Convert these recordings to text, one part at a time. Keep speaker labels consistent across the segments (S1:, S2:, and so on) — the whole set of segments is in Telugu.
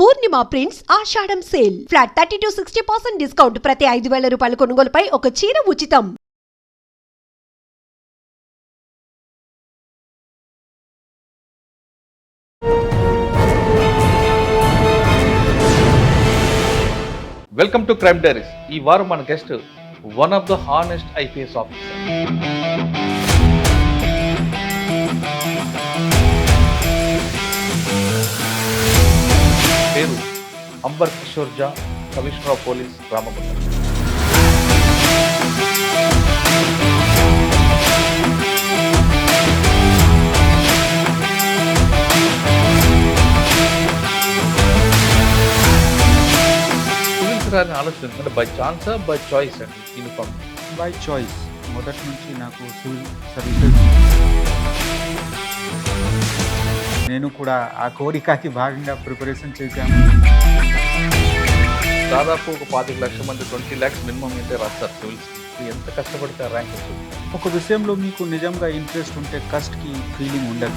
S1: పూర్ణిమ ప్రింట్స్ ఆషాఢం సేల్ ఫ్లాట్ 30-60% డిస్కౌంట్ ప్రతి 5,000 రూపాయల కొనుగోలుపై ఒక చీర ఉచితం.
S2: Welcome to crime diaries. ఈ వారం మన guest one of the honest IPS officer. పేరు అంబర్ కిషోర్ జా, కమిషనర్ ఆఫ్ పోలీస్, రామగుండం. ఆలోచన అంటే బై ఛాన్సా బై చాయిస్ అండి యూనిఫామ్?
S3: By choice. మొదటి నుంచి నాకు సివిల్ సర్వీసెస్, నేను కూడా ఆ కోరికకి భాగంగా ప్రిపరేషన్ చేశాను.
S2: దాదాపు ఒక 25 లక్షల మంది 20 lakhs మినిమం అయితే రాస్తారు సివిల్స్. ఎంత కష్టపడితే ర్యాంక్ వచ్చింది.
S3: ఒక విషయంలో మీకు నిజంగా ఇంట్రెస్ట్ ఉంటే కస్ట్కి ఫీలింగ్ ఉండదు.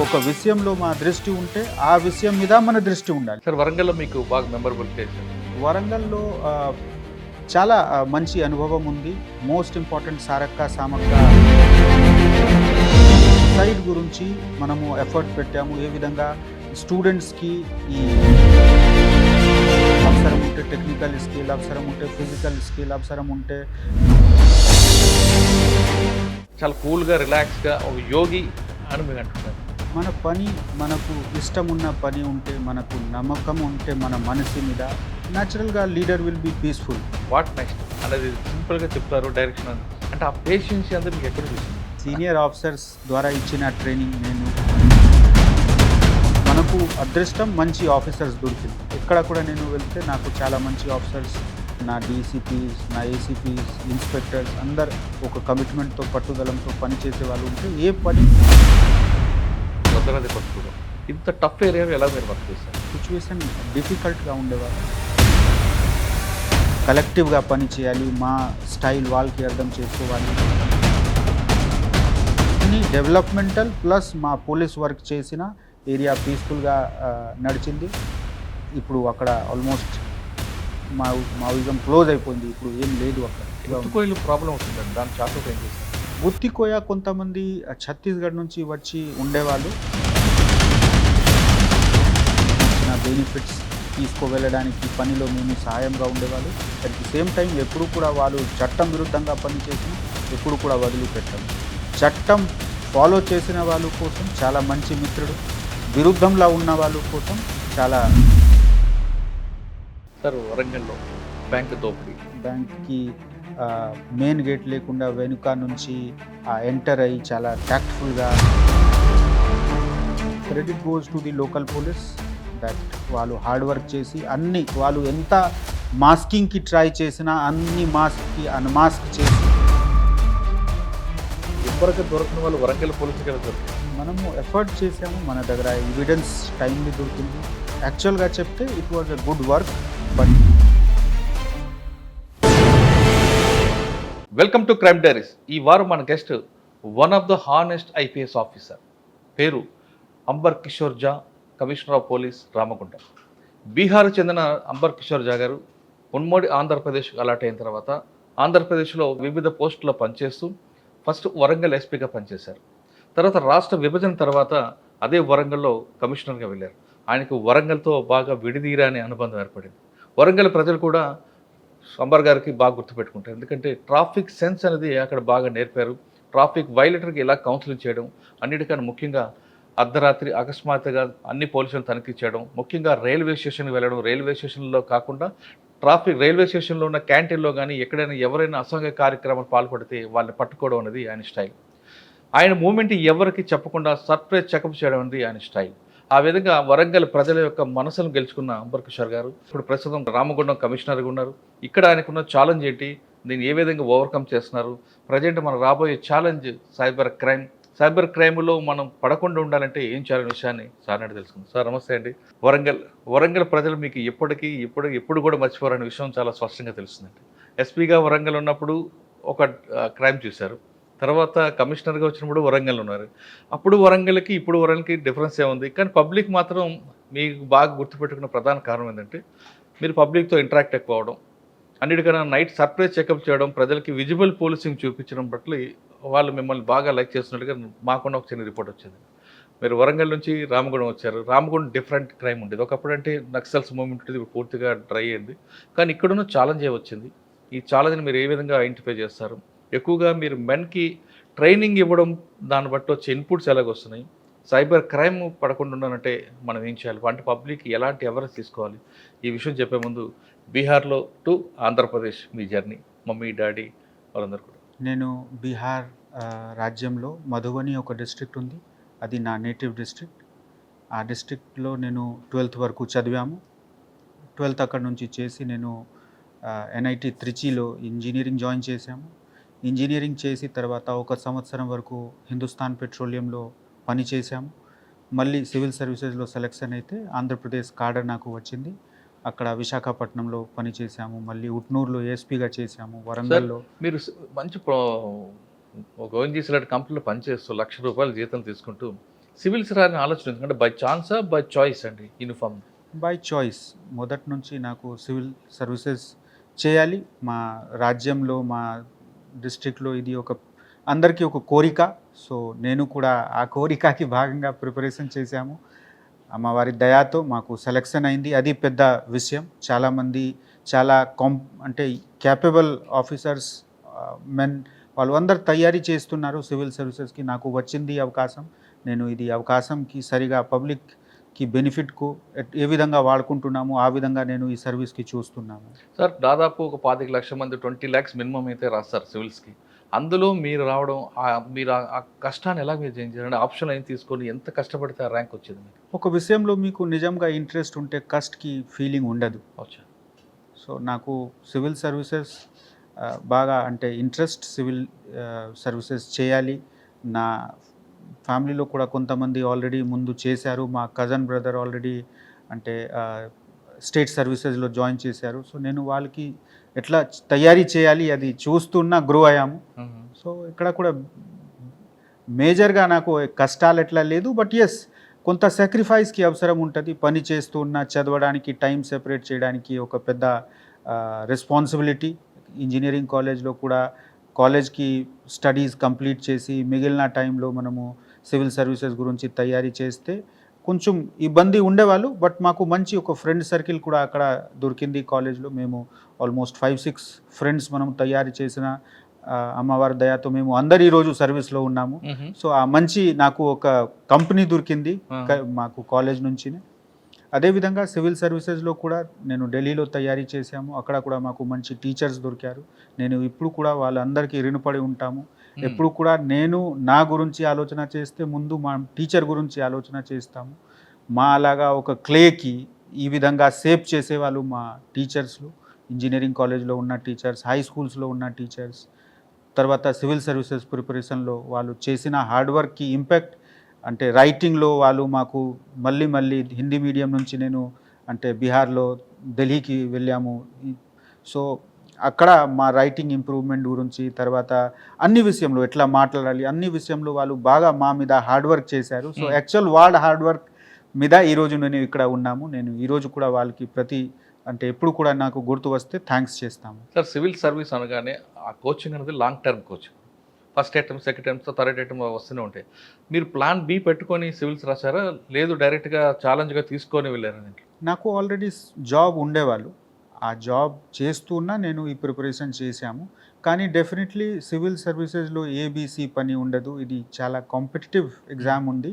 S3: ఒక విషయంలో మా దృష్టి ఉంటే ఆ విషయం మీద మన దృష్టి ఉండాలి.
S2: సార్, వరంగల్లో మీకు బాగా మెమరబుల్ కేసు?
S3: వరంగల్లో చాలా మంచి అనుభవం ఉంది. మోస్ట్ ఇంపార్టెంట్ సారక్క సామక్క సైడ్ గురించి మనము ఎఫర్ట్ పెట్టాము. ఏ విధంగా స్టూడెంట్స్కి ఈ అవసరం ఉంటే టెక్నికల్ స్కిల్, అవసరం ఉంటే ఫిజికల్ స్కిల్, అవసరం ఉంటే
S2: చాలా కూల్గా రిలాక్స్గా ఒక యోగి అని మీరు అంటున్నారు.
S3: మన పని, మనకు ఇష్టం ఉన్న పని ఉంటే, మనకు నమ్మకం ఉంటే మన మనసు మీద, న్యాచురల్గా leader will be peaceful.
S2: What next అనేది సింపుల్గా చెప్తారు డైరెక్షన్ అంటే ఆ పేషెన్స్ అంతా మీకు ఎక్కడ చూసింది?
S3: సీనియర్ ఆఫీసర్స్ ద్వారా ఇచ్చిన ట్రైనింగ్, నేను మనకు అదృష్టం మంచి ఆఫీసర్స్ దొరికింది. ఎక్కడ కూడా నేను వెళ్తే నాకు చాలా మంచి ఆఫీసర్స్, నా డీసీపీస్, నా ఏసీపీస్, ఇన్స్పెక్టర్స్ అందరు ఒక కమిట్మెంట్తో పట్టుదలంతో పనిచేసే వాళ్ళు ఉంటే ఏ పని
S2: వదలది పట్టుకోవడం. ఇంత టఫ్ ఏరియాలో ఎలా మీరు వర్క్ చేస్తారు?
S3: సిచ్యువేషన్ డిఫికల్ట్గా ఉండేవాళ్ళు, కలెక్టివ్గా పని చేయాలి, మా స్టైల్ వాళ్ళకి అర్థం చేసుకోవాలి. అన్ని డెవలప్మెంటల్ ప్లస్ మా పోలీస్ వర్క్ చేసిన ఏరియా పీస్ఫుల్గా నడిచింది. ఇప్పుడు అక్కడ ఆల్మోస్ట్ మావిజం క్లోజ్ అయిపోయింది. ఇప్పుడు ఏం లేదు అక్కడ.
S2: గుత్తికోయలు ప్రాబ్లం అవుతుందండి, దాని చాటు ఏం చేస్తారు?
S3: గుత్తికోయ కొంతమంది ఛత్తీస్గఢ్ నుంచి వచ్చి ఉండేవాళ్ళు ఇచ్చిన బెనిఫిట్స్ తీసుకువెళ్ళడానికి పనిలో మేము సహాయంగా ఉండేవాళ్ళు. అట్ ది సేమ్ టైం ఎప్పుడు కూడా వాళ్ళు చట్టం విరుద్ధంగా పనిచేసి ఎప్పుడు కూడా వదిలిపెట్టాము. చట్టం ఫాలో చేసిన వాళ్ళ కోసం చాలా మంచి మిత్రుడు, విరుద్ధంలో ఉన్న వాళ్ళ కోసం చాలా.
S2: సార్, వరంగల్లో బ్యాంక్ దోపిడీ,
S3: బ్యాంక్కి మెయిన్ గేట్ లేకుండా వెనుక నుంచి ఎంటర్ అయ్యి చాలా ట్యాక్ట్ఫుల్గా. Credit goes to the local police that వాళ్ళు హార్డ్ వర్క్ చేసి అన్ని, వాళ్ళు ఎంత మాస్కింగ్కి ట్రై చేసినా అన్ని మాస్క్కి అన్మాస్క్ చేసి
S2: ఇప్పటికే దొరకని వాళ్ళు వరంగల్ పోలీసుకి దొరికింది.
S3: మనము ఎఫర్ట్ చేసాము. మన దగ్గర ఎవిడెన్స్ టైంలీ దొరికింది. యాక్చువల్గా చెప్తే it was a good work. But
S2: welcome to crime diaries. ఈ వారం మన guest one of the honest IPS officer. పేరు అంబర్ కిషోర్ జా, commissioner of police, Ramagundam. Bihar చెందిన అంబర్ కిషోర్ జా గారు ఉమ్మడి ఆంధ్రప్రదేశ్కి అలాట్ అయిన తర్వాత ఆంధ్రప్రదేశ్లో వివిధ పోస్టుల్లో పనిచేస్తూ ఫస్ట్ వరంగల్ ఎస్పీగా పనిచేశారు. తర్వాత రాష్ట్ర విభజన తర్వాత అదే వరంగల్లో కమిషనర్గా వెళ్ళారు. ఆయనకు వరంగల్తో బాగా విడిదీరాని అనుబంధం ఏర్పడింది. వరంగల్ ప్రజలు కూడా అంబర్ గారికి బాగా గుర్తుపెట్టుకుంటారు. ఎందుకంటే ట్రాఫిక్ సెన్స్ అనేది అక్కడ బాగా నేర్పారు. ట్రాఫిక్ వైలేటర్కి ఎలా కౌన్సిలింగ్ చేయడం, అన్నిటికన్నా ముఖ్యంగా అర్ధరాత్రి అకస్మాత్తుగా అన్ని పోలీసులను తనిఖీ చేయడం, ముఖ్యంగా రైల్వే స్టేషన్కి వెళ్ళడం, రైల్వే స్టేషన్లో కాకుండా రైల్వే స్టేషన్లో ఉన్న క్యాంటీన్లో కానీ ఎక్కడైనా ఎవరైనా అసాంఘిక కార్యక్రమాలు పాల్పడితే వాళ్ళని పట్టుకోవడం అనేది ఆయన స్టైల్. ఆయన మూమెంట్ ఎవరికి చెప్పకుండా సర్ప్రైజ్ చెకప్ చేయడం అనేది ఆయన స్టైల్. ఆ విధంగా వరంగల్ ప్రజల యొక్క మనసును గెలుచుకున్న అంబర్ కిషోర్ గారు ఇప్పుడు ప్రస్తుతం రామగుండం కమిషనర్గా ఉన్నారు. ఇక్కడ ఆయనకున్న ఛాలెంజ్ ఏంటి, దీన్ని ఏ విధంగా ఓవర్కమ్ చేస్తున్నారు, ప్రజెంట్ మనం రాబోయే ఛాలెంజ్ సైబర్ క్రైమ్లో మనం పడకుండా ఉండాలంటే ఏం చేయాలనే విషయాన్ని సార్ నాటి తెలుసుకుందాం. సార్ నమస్తే అండి. వరంగల్ ప్రజలు మీకు ఎప్పుడు కూడా మర్చిపోరనే విషయం చాలా స్పష్టంగా తెలుస్తుందండి. ఎస్పీగా వరంగల్ ఉన్నప్పుడు ఒక క్రైమ్ చూశారు, తర్వాత కమిషనర్గా వచ్చినప్పుడు వరంగల్ ఉన్నారు. అప్పుడు వరంగల్కి ఇప్పుడు వరంగల్కి డిఫరెన్స్ ఏముంది? కానీ పబ్లిక్ మాత్రం మీకు బాగా గుర్తుపెట్టుకున్న ప్రధాన కారణం ఏంటంటే మీరు పబ్లిక్తో ఇంటరాక్ట్ ఎక్కువ అవ్వడం, అన్నిటికన్నా నైట్ సర్ప్రైజ్ చెకప్ చేయడం, ప్రజలకి విజిబుల్ పోలీసింగ్ చూపించడం పట్ల వాళ్ళు మిమ్మల్ని బాగా లైక్ చేస్తున్నట్టుగా మాకున్న ఒక చిన్న రిపోర్ట్ వచ్చింది. మీరు వరంగల్ నుంచి రామగుండం వచ్చారు. రామగుండం డిఫరెంట్ క్రైమ్ ఉండేది. ఒకప్పుడు అంటే నక్సల్స్ మూవ్మెంట్ ఉండేది, ఇప్పుడు పూర్తిగా డ్రై అయింది. కానీ ఇక్కడున్న ఛాలెంజ్ వచ్చింది. ఈ ఛాలెంజ్ని మీరు ఏ విధంగా ఐడెంటిఫై చేస్తారు? ఎక్కువగా మీరు మెన్కి ట్రైనింగ్ ఇవ్వడం, దాన్ని బట్టి వచ్చే ఇన్పుట్స్ ఎలాగొస్తున్నాయి? సైబర్ క్రైమ్ పడకుండా ఉండాలంటే మనం ఏం చేయాలి? అంటే పబ్లిక్ ఎలాంటి అవేర్నెస్ తీసుకోవాలి? ఈ విషయం చెప్పే ముందు బీహార్లో to Andhra Pradesh me journey, mummy daddy వాళ్ళందరూ కూడా.
S3: నేను బీహార్ రాజ్యంలో మధుబని ఒక డిస్ట్రిక్ట్ ఉంది, అది నా నేటివ్ డిస్ట్రిక్ట్. ఆ డిస్ట్రిక్ట్లో నేను 12th వరకు చదివాము. 12th అక్కడ నుంచి చేసి నేను NIT త్రిచిలో ఇంజనీరింగ్ జాయిన్ చేశాము. ఇంజనీరింగ్ చేసి తర్వాత 1 సంవత్సరం వరకు హిందుస్థాన్ పెట్రోలియంలో పని చేశాము. మళ్ళీ సివిల్ సర్వీసెస్లో సెలెక్షన్ అయితే ఆంధ్రప్రదేశ్ కాడర్ నాకు వచ్చింది. అక్కడ విశాఖపట్నంలో పని చేశాము. మళ్ళీ ఉట్నూరులో ఏఎస్పీగా చేశాము. వరంగల్లో
S2: మీరు మంచి ఒక ఓఎన్జీసీ లాంటి కంపెనీలో పనిచేస్తూ ₹1,00,000 జీతం తీసుకుంటూ సివిల్స్ రాని ఆలోచన, ఎందుకంటే బై ఛాన్సా బై చాయిస్ అండి యూనిఫామ్?
S3: By choice. మొదటి నుంచి నాకు సివిల్ సర్వీసెస్ చేయాలి. మా రాజ్యంలో, మా డిస్ట్రిక్ట్లో ఇది అందరికీ ఒక కోరిక. సో నేను కూడా ఆ కోరికకి భాగంగా ప్రిపరేషన్ చేశాము. అమ్మవారి దయాతో మాకు సెలెక్షన్ అయింది. అది పెద్ద విషయం. చాలామంది చాలా అంటే క్యాపబుల్ ఆఫీసర్స్, మెన్, వాళ్ళు అందరు తయారీ చేస్తున్నారు సివిల్ సర్వీసెస్కి. నాకు వచ్చింది అవకాశం. నేను ఇది అవకాశంకి సరిగా పబ్లిక్కి బెనిఫిట్కు ఏ విధంగా వాడుకుంటున్నామో ఆ విధంగా నేను ఈ సర్వీస్కి చూస్తున్నాను.
S2: సార్, దాదాపు ఒక 25 లక్షల మంది 20 lakhs మినిమం అయితే రాస్తారు సివిల్స్కి. అందులో మీరు రావడం, మీరు ఆ కష్టాన్ని ఎలా మీరు చేయించారంటే ఆప్షన్ అయిన తీసుకొని ఎంత కష్టపడితే ఆ ర్యాంక్ వచ్చింది మీకు?
S3: ఒక విషయంలో మీకు నిజంగా ఇంట్రెస్ట్ ఉంటే కస్ట్కి ఫీలింగ్ ఉండదు. సో నాకు సివిల్ సర్వీసెస్ బాగా అంటే ఇంట్రెస్ట్, సివిల్ సర్వీసెస్ చేయాలి. నా ఫ్యామిలీలో కూడా కొంతమంది ఆల్రెడీ ముందు చేశారు. మా కజన్ బ్రదర్ ఆల్రెడీ అంటే స్టేట్ సర్వీసెస్లో జాయిన్ చేశారు. సో నేను వాళ్ళకి ఎట్లా తయారీ చేయాలి అది చూస్తున్నా గ్రో అయ్యాము. సో ఇక్కడ కూడా మేజర్గా నాకు కష్టాలు ఎట్లా లేదు. బట్ ఎస్, కొంత సాక్రిఫైస్కి అవసరం ఉంటుంది. పని చేస్తున్నా చదవడానికి టైం సెపరేట్ చేయడానికి ఒక పెద్ద రెస్పాన్సిబిలిటీ. ఇంజనీరింగ్ కాలేజ్లో కూడా కాలేజ్కి స్టడీస్ కంప్లీట్ చేసి మిగిలిన టైంలో మనము సివిల్ సర్వీసెస్ గురించి తయారీ చేస్తే కొంచెం ఇబ్బంది ఉండేవాళ్ళు. బట్ మాకు మంచి ఒక ఫ్రెండ్ సర్కిల్ కూడా అక్కడ దొరికింది కాలేజ్లో. మేము ఆల్మోస్ట్ 5-6 ఫ్రెండ్స్ మనం తయారు చేసిన అమ్మవారి దయాతో మేము అందరు ఈరోజు సర్వీస్లో ఉన్నాము. సో ఆ మంచి నాకు ఒక కంపెనీ దొరికింది మాకు కాలేజ్ నుంచి. అదేవిధంగా సివిల్ సర్వీసెస్లో కూడా నేను ఢిల్లీలో తయారీ చేశాము. అక్కడ కూడా మాకు మంచి టీచర్స్ దొరికారు. నేను ఇప్పుడు కూడా వాళ్ళందరికీ రుణపడి ఉంటాము. ఎప్పుడు కూడా నేను నా గురించి ఆలోచన చేస్తే ముందు మా టీచర్ గురించి ఆలోచన చేస్తాము. మా అలాగా ఒక క్లేకి ఈ విధంగా సేవ్ చేసేవాళ్ళు మా టీచర్స్లు. ఇంజనీరింగ్ కాలేజ్లో ఉన్న టీచర్స్, హై స్కూల్స్లో ఉన్న టీచర్స్, తర్వాత సివిల్ సర్వీసెస్ ప్రిపరేషన్లో వాళ్ళు చేసిన హార్డ్ వర్క్కి ఇంపాక్ట్ అంటే రైటింగ్లో వాళ్ళు మాకు మళ్ళీ హిందీ మీడియం నుంచి నేను అంటే బీహార్లో ఢిల్లీకి వెళ్ళాము. సో అక్కడ మా రైటింగ్ ఇంప్రూవ్మెంట్ గురించి, తర్వాత అన్ని విషయంలో ఎట్లా మాట్లాడాలి అన్ని విషయంలో వాళ్ళు బాగా మా మీద హార్డ్ వర్క్ చేశారు. సో యాక్చువల్ వాళ్ళ హార్డ్ వర్క్ మీద ఈరోజు నేను ఇక్కడ ఉన్నాము. నేను ఈరోజు కూడా వాళ్ళకి అంటే ఎప్పుడు కూడా నాకు గుర్తు వస్తే థ్యాంక్స్ చేస్తాము.
S2: సార్, సివిల్ సర్వీస్ అనగానే ఆ కోచింగ్ అనేది long term coaching. First attempt, second attempt, third attempt వస్తూనే ఉంటాయి. మీరు ప్లాన్ బి పెట్టుకొని సివిల్స్ రాశారా, లేదు డైరెక్ట్గా ఛాలెంజ్గా తీసుకొని వెళ్ళారా?
S3: నాకు ఆల్రెడీ జాబ్ ఉండేవాళ్ళు. ఆ జాబ్ చేస్తున్నా నేను ఈ ప్రిపరేషన్ చేశాము. కానీ డెఫినెట్లీ సివిల్ సర్వీసెస్లో ఏబీసీ పని ఉండదు. ఇది చాలా కాంపిటిటివ్ ఎగ్జామ్ ఉంది.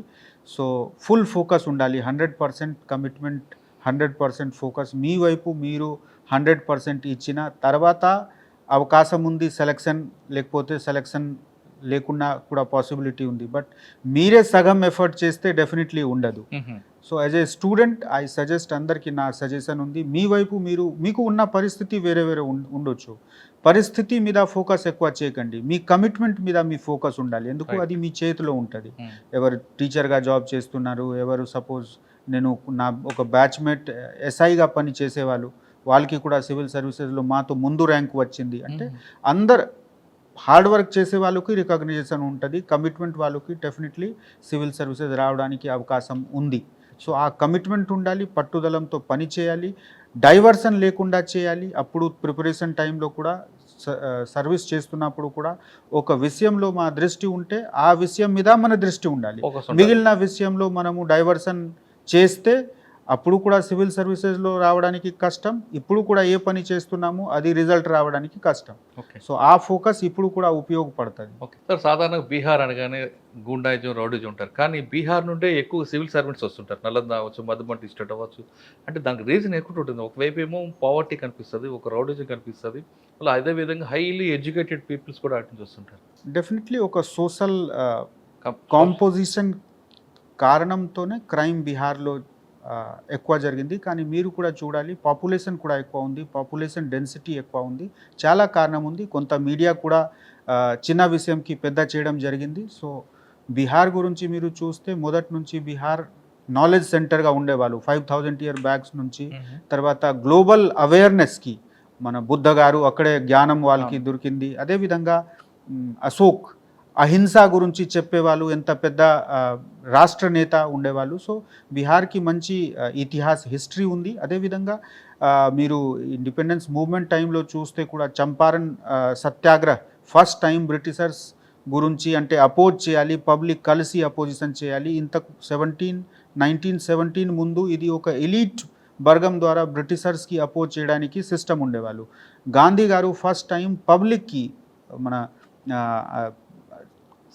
S3: సో ఫుల్ ఫోకస్ ఉండాలి. 100% కమిట్మెంట్, 100% ఫోకస్. మీ వైపు మీరు 100% ఇచ్చిన తర్వాత అవకాశం ఉంది సెలెక్షన్, లేకపోతే సెలెక్షన్ లేకున్నా కూడా పాసిబిలిటీ ఉంది. బట్ మీరే సగం ఎఫర్ట్ చేస్తే డెఫినెట్లీ ఉండదు. So as a student I suggest, అందరికీ నా సజెషన్ ఉంది, మీ వైపు మీకు ఉన్న పరిస్థితి వేరే ఉండొచ్చు. పరిస్థితి మీద ఫోకస్ ఎక్కువ చేయకండి. మీ కమిట్మెంట్ మీద మీ ఫోకస్ ఉండాలి. ఎందుకు, అది మీ చేతిలో ఉంటుంది. ఎవరు టీచర్గా జాబ్ చేస్తున్నారు, ఎవరు సపోజ్ నేను నా ఒక బ్యాచ్మేట్ ఎస్ఐగా పని చేసేవాళ్ళు, వాళ్ళకి కూడా సివిల్ సర్వీసెస్లో మాతో ముందు ర్యాంక్ వచ్చింది. అంటే హార్డ్ వర్క్ చేసే వాళ్ళకి రికగ్నిషన్ ఉంటుంది, కమిట్మెంట్ వాళ్ళకి డెఫినెట్లీ సివిల్ సర్వీసెస్ రావడానికి అవకాశం ఉంది. సో ఆ కమిట్మెంట్ ఉండాలి, పట్టుదలంతో పని చేయాలి, డైవర్షన్ లేకుండా చేయాలి. అప్పుడు ప్రిపరేషన్ టైంలో కూడా సర్వీస్ చేస్తున్నప్పుడు కూడా ఒక విషయంలో మా దృష్టి ఉంటే ఆ విషయం మీద మన దృష్టి ఉండాలి.
S2: Focus ఉండాలి.
S3: మిగిలిన విషయంలో మనము డైవర్షన్ చేస్తే అప్పుడు కూడా సివిల్ సర్వీసెస్లో రావడానికి కష్టం, ఇప్పుడు కూడా ఏ పని చేస్తున్నామో అది రిజల్ట్ రావడానికి కష్టం.
S2: ఓకే
S3: సో ఆ ఫోకస్ ఇప్పుడు కూడా ఉపయోగపడుతుంది.
S2: ఓకే సార్, సాధారణంగా బీహార్ అనగానే గూండాయిజం రౌడీజం ఉంటారు, కానీ బీహార్ నుండే ఎక్కువ సివిల్ సర్వెంట్స్ వస్తుంటారు. నలంద అవ్వచ్చు, మధుబంటి స్టేట్ అవ్వచ్చు. అంటే దానికి రీజన్ ఎక్కువ ఉంటుంది. ఒకవైపు ఏమో పావర్టీ కనిపిస్తుంది, ఒక రౌడీజం కనిపిస్తుంది, అలా అదేవిధంగా హైలీ ఎడ్యుకేటెడ్ పీపుల్స్ కూడా అటు నుంచి వస్తుంటారు.
S3: డెఫినెట్లీ ఒక సోషల్ కాంపోజిషన్ కారణంతోనే క్రైమ్ బీహార్లో ఎక్కువ జరిగింది. కానీ మీరు కూడా చూడాలి, పాపులేషన్ కూడా ఎక్కువ ఉంది, పాపులేషన్ డెన్సిటీ ఎక్కువ ఉంది, చాలా కారణం ఉంది. కొంత మీడియా కూడా చిన్న విషయంకి పెద్ద చేయడం జరిగింది. సో బీహార్ గురించి మీరు చూస్తే మొదటి నుంచి బీహార్ నాలెడ్జ్ సెంటర్గా ఉండేవాళ్ళు 5000 ఇయర్ బ్యాక్స్ నుంచి. తర్వాత గ్లోబల్ అవేర్నెస్కి మన బుద్ధ గారు అక్కడే జ్ఞానం వాళ్ళకి దొరికింది. అదేవిధంగా అశోక్ అహింస గురించి చెప్పేవాళ్ళు, ఎంత పెద్ద రాష్ట్ర నేత ఉండేవాళ్ళు. సో బీహార్కి మంచి ఇతిహాస్ హిస్టరీ ఉంది. అదేవిధంగా మీరు ఇండిపెండెన్స్ మూవ్మెంట్ టైంలో చూస్తే కూడా చంపారన్ సత్యాగ్రహ ఫస్ట్ టైం బ్రిటిషర్స్ గురించి అంటే అపోజ్ చేయాలి, పబ్లిక్ కలిసి అపోజిషన్ చేయాలి. ఇంతకు 1917 ముందు ఇది ఒక ఎలీట్ వర్గం ద్వారా బ్రిటిషర్స్కి అపోజ్ చేయడానికి సిస్టమ్ ఉండేవాళ్ళు. గాంధీ గారు ఫస్ట్ టైం పబ్లిక్కి మన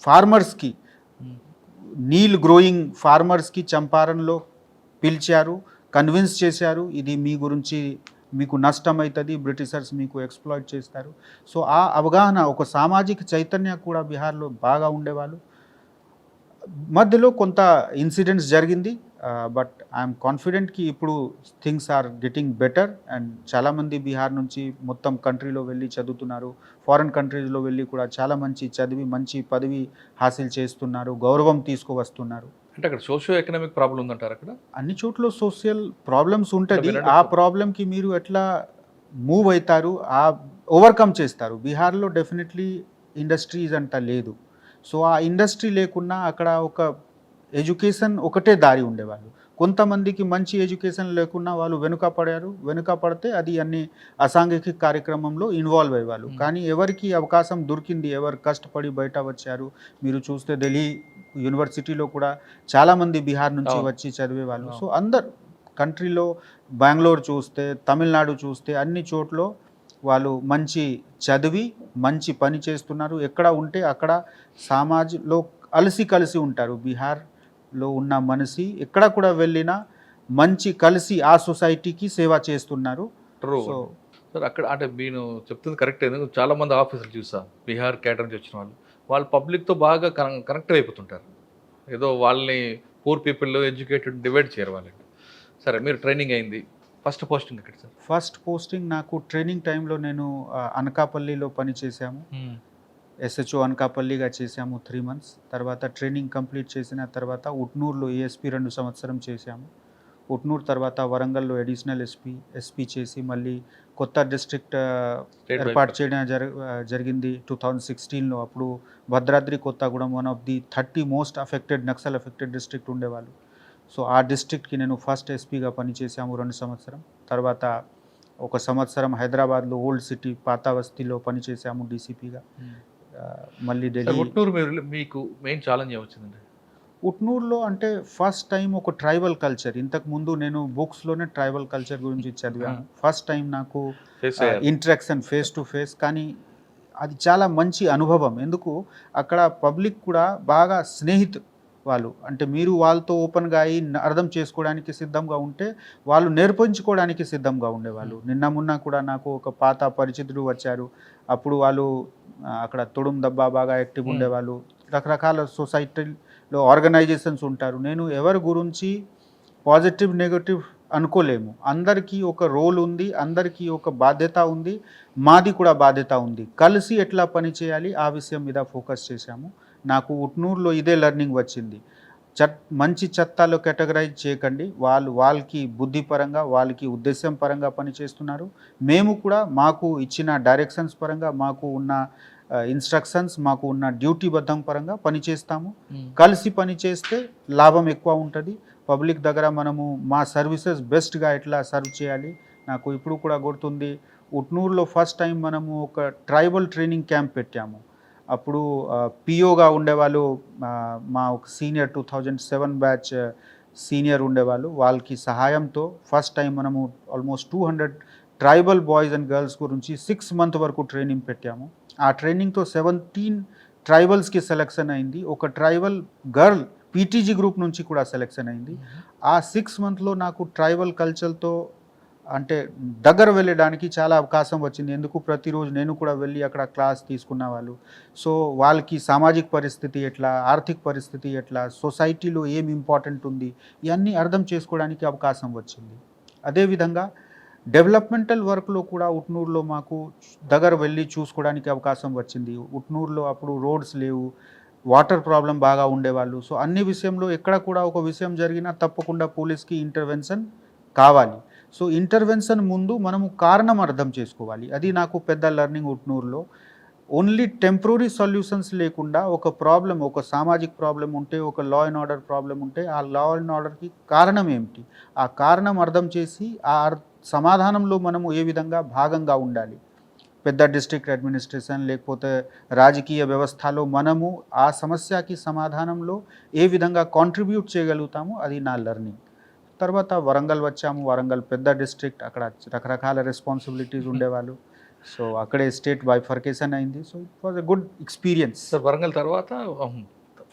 S3: ఫార్మర్స్కి, నీల్ గ్రోయింగ్ ఫార్మర్స్కి చంపారణలో పిలిచారు, కన్విన్స్ చేశారు, ఇది మీ గురించి మీకు నష్టం అవుతుంది, బ్రిటిషర్స్ మీకు ఎక్స్ప్లాయిట్ చేస్తారు. సో ఆ అవగాహన, ఒక సామాజిక చైతన్యం కూడా బీహార్లో బాగా ఉండేవాళ్ళు. మధ్యలో కొంత ఇన్సిడెంట్స్ జరిగింది, బట్ ఐఎమ్ కాన్ఫిడెంట్ కి ఇప్పుడు things are getting better. And చాలామంది బీహార్ నుంచి మొత్తం కంట్రీలో వెళ్ళి చదువుతున్నారు, ఫారెన్ కంట్రీస్లో వెళ్ళి కూడా చాలా మంచి చదివి మంచి పదవి హాసిల్ చేస్తున్నారు, గౌరవం తీసుకువస్తున్నారు.
S2: అంటే అక్కడ సోషియో ఎకనామిక్ ప్రాబ్లం ఉందంటారు అక్కడ?
S3: అన్ని చోట్ల సోషల్ ప్రాబ్లమ్స్ ఉంటుంది. ఆ ప్రాబ్లంకి మీరు ఎట్లా మూవ్ అవుతారు, ఆ ఓవర్కమ్ చేస్తారు. బీహార్లో డెఫినెట్లీ ఇండస్ట్రీస్ అంట లేదు. సో ఆ ఇండస్ట్రీ లేకున్నా అక్కడ ఒక ఎడ్యుకేషన్ ఒకటే దారి ఉండేవాళ్ళు. కొంతమందికి మంచి ఎడ్యుకేషన్ లేకున్నా వాళ్ళు వెనుక పడితే అది అన్ని అసాంఘిక కార్యక్రమంలో ఇన్వాల్వ్ అయ్యేవాళ్ళు. కానీ ఎవరికి అవకాశం దొరికింది, ఎవరు కష్టపడి బయట వచ్చారు. మీరు చూస్తే ఢిల్లీ యూనివర్సిటీలో కూడా చాలామంది బీహార్ నుంచి వచ్చి చదివేవాళ్ళు. సో అందరు కంట్రీలో బెంగళూరు చూస్తే, తమిళనాడు చూస్తే అన్ని చోట్ల వాళ్ళు మంచి చదివి మంచి పని చేస్తున్నారు. ఎక్కడ ఉంటే అక్కడ సమాజంలో కలిసి ఉంటారు. బీహార్లో ఉన్న మనిషి ఎక్కడ కూడా వెళ్ళినా మంచి కలిసి ఆ సొసైటీకి సేవ చేస్తున్నారు.
S2: ట్రూ.
S3: సో
S2: సార్ అక్కడ అంటే నేను చెప్తుంది కరెక్ట్. ఎందుకంటే చాలా మంది ఆఫీసులు చూసా, బీహార్ కేటర్ నుంచి వచ్చిన వాళ్ళు పబ్లిక్తో బాగా కనెక్ట్ అయిపోతుంటారు. ఏదో వాళ్ళని పూర్ పీపుల్ ఎడ్యుకేటెడ్ డివైడ్ చేయరు వాళ్ళని. సరే, మీరు ట్రైనింగ్ అయింది, ఫస్ట్ పోస్టింగ్ ఎక్కడ సార్?
S3: ఫస్ట్ పోస్టింగ్ నాకు ట్రైనింగ్ టైంలో నేను అనకాపల్లిలో పని చేశాము. ఎస్హెచ్ఓ అనకాపల్లిగా చేశాము 3 months. తర్వాత ట్రైనింగ్ కంప్లీట్ చేసిన తర్వాత ఉట్నూరులో ఏఎస్పీ 2 సంవత్సరం చేశాము. ఉట్నూరు తర్వాత వరంగల్లో అడిషనల్ ఎస్పీ చేసి మళ్ళీ కొత్త డిస్ట్రిక్ట్ ఏర్పాటు చేయడం జరిగింది 2016లో. అప్పుడు Bhadradri Kothagudem one of the 30 most Naxal affected district ఉండేవాళ్ళు. సో ఆ డిస్ట్రిక్ట్కి నేను ఫస్ట్ ఎస్పీగా పనిచేసాము 2 సంవత్సరం. తర్వాత 1 సంవత్సరం హైదరాబాద్లో ఓల్డ్ సిటీ పాతావస్తిలో పనిచేసాము డీసీపీగా. మళ్ళీ ఢిల్లీ.
S2: ఉట్నూరు మీకు మెయిన్ ఛాలెంజ్ ఏమొచ్చిందండి?
S3: ఉట్నూరులో అంటే ఫస్ట్ టైం ఒక ట్రైబల్ కల్చర్. ఇంతకుముందు నేను బుక్స్లోనే ట్రైబల్ కల్చర్ గురించి చదివాను. ఫస్ట్ టైం నాకు ఇంటరాక్షన్ ఫేస్ టు ఫేస్. కానీ అది చాలా మంచి అనుభవం. ఎందుకు అక్కడ పబ్లిక్ కూడా బాగా వాళ్ళు అంటే మీరు వాళ్ళతో ఓపెన్గా అయ్యి అర్థం చేసుకోవడానికి సిద్ధంగా ఉంటే వాళ్ళు నేర్పించుకోవడానికి సిద్ధంగా ఉండేవాళ్ళు. మొన్న కూడా నాకు ఒక పాత పరిచితుడు వచ్చారు. అప్పుడు వాళ్ళు అక్కడ తొడుం దబ్బా బాగా యాక్టివ్ ఉండేవాళ్ళు. రకరకాల సొసైటీలో ఆర్గనైజేషన్స్ ఉంటారు. నేను ఎవరి గురించి పాజిటివ్ నెగటివ్ అనుకోలేము. అందరికీ ఒక రోల్ ఉంది, అందరికీ ఒక బాధ్యత ఉంది, మాది కూడా బాధ్యత ఉంది. కలిసి ఎట్లా పని చేయాలి ఆ విషయం మీద ఫోకస్ చేశాము. నాకు ఉట్నూరులో ఇదే లెర్నింగ్ వచ్చింది. మంచి చట్టాలు కేటగరైజ్ చేయకండి, వాళ్ళకి బుద్ధిపరంగా వాళ్ళకి ఉద్దేశం పరంగా పనిచేస్తున్నారు. మేము కూడా మాకు ఇచ్చిన డైరెక్షన్స్ పరంగా మాకు ఉన్న ఇన్స్ట్రక్షన్స్ మాకు ఉన్న డ్యూటీ బద్ధం పరంగా పనిచేస్తాము. కలిసి పని చేస్తే లాభం ఎక్కువ ఉంటుంది. పబ్లిక్ దగ్గర మనము మా సర్వీసెస్ బెస్ట్గా ఎట్లా సర్వ్ చేయాలి. నాకు ఇప్పుడు కూడా గుర్తుంది, ఉట్నూరులో ఫస్ట్ టైం మనము ఒక ట్రైబల్ ట్రైనింగ్ క్యాంప్ పెట్టాము. అప్పుడు పిఓగా ఉండేవాళ్ళు, మా ఒక సీనియర్ 2007 బ్యాచ్ సీనియర్ ఉండేవాళ్ళు. వాళ్ళకి సహాయంతో ఫస్ట్ టైం మనము almost 200 tribal boys and girls గురించి 6 మంత్ వరకు ట్రైనింగ్ పెట్టాము. ఆ ట్రైనింగ్తో 17 ట్రైబల్స్కి సెలెక్షన్ అయింది. ఒక ట్రైబల్ గర్ల్ పీటీజీ గ్రూప్ నుంచి కూడా సెలెక్షన్ అయింది. ఆ 6 మంత్లో నాకు ట్రైబల్ కల్చర్తో అంటే దగ్గర వెళ్ళడానికి చాలా అవకాశం వచ్చింది. ఎందుకు ప్రతిరోజు నేను కూడా వెళ్ళి అక్కడ క్లాస్ తీసుకున్న వాళ్ళు. సో వాళ్ళకి సామాజిక పరిస్థితి ఎట్లా, ఆర్థిక పరిస్థితి ఎట్లా, సొసైటీలో ఏం ఇంపార్టెంట్ ఉంది, ఇవన్నీ అర్థం చేసుకోవడానికి అవకాశం వచ్చింది. అదేవిధంగా డెవలప్మెంటల్ వర్క్లో కూడా ఉట్నూరులో మాకు దగ్గర వెళ్ళి చూసుకోవడానికి అవకాశం వచ్చింది. ఉట్నూరులో అప్పుడు రోడ్స్ లేవు, వాటర్ ప్రాబ్లం బాగా ఉండేవాళ్ళు. సో అన్ని విషయంలో ఎక్కడ కూడా ఒక విషయం జరిగినా తప్పకుండా పోలీస్కి ఇంటర్వెన్షన్ కావాలి. సో ఇంటర్వెన్షన్ ముందు మనము కారణం అర్థం చేసుకోవాలి. అది నాకు పెద్ద లెర్నింగ్ ఉట్నూరులో. ఓన్లీ టెంపరరీ సొల్యూషన్స్ లేకుండా ఒక ప్రాబ్లం, ఒక సామాజిక ప్రాబ్లం ఉంటే, ఒక లా అండ్ ఆర్డర్ ప్రాబ్లం ఉంటే, ఆ లా అండ్ ఆర్డర్కి కారణం ఏమిటి, ఆ కారణం అర్థం చేసి ఆ సమాధానంలో మనము ఏ విధంగా భాగంగా ఉండాలి. పెద్ద డిస్ట్రిక్ట్ అడ్మినిస్ట్రేషన్ లేకపోతే రాజకీయ వ్యవస్థలో మనము ఆ సమస్యకి సమాధానంలో ఏ విధంగా కాంట్రిబ్యూట్ చేయగలుగుతాము, అది నా లెర్నింగ్. తర్వాత వరంగల్ వచ్చాము. వరంగల్ పెద్ద డిస్ట్రిక్ట్, అక్కడ రకరకాల రెస్పాన్సిబిలిటీస్ ఉండేవాళ్ళు. సో అక్కడే స్టేట్ బైఫర్కేషన్ అయింది. So it was a good experience.
S2: Sir Warangal తర్వాత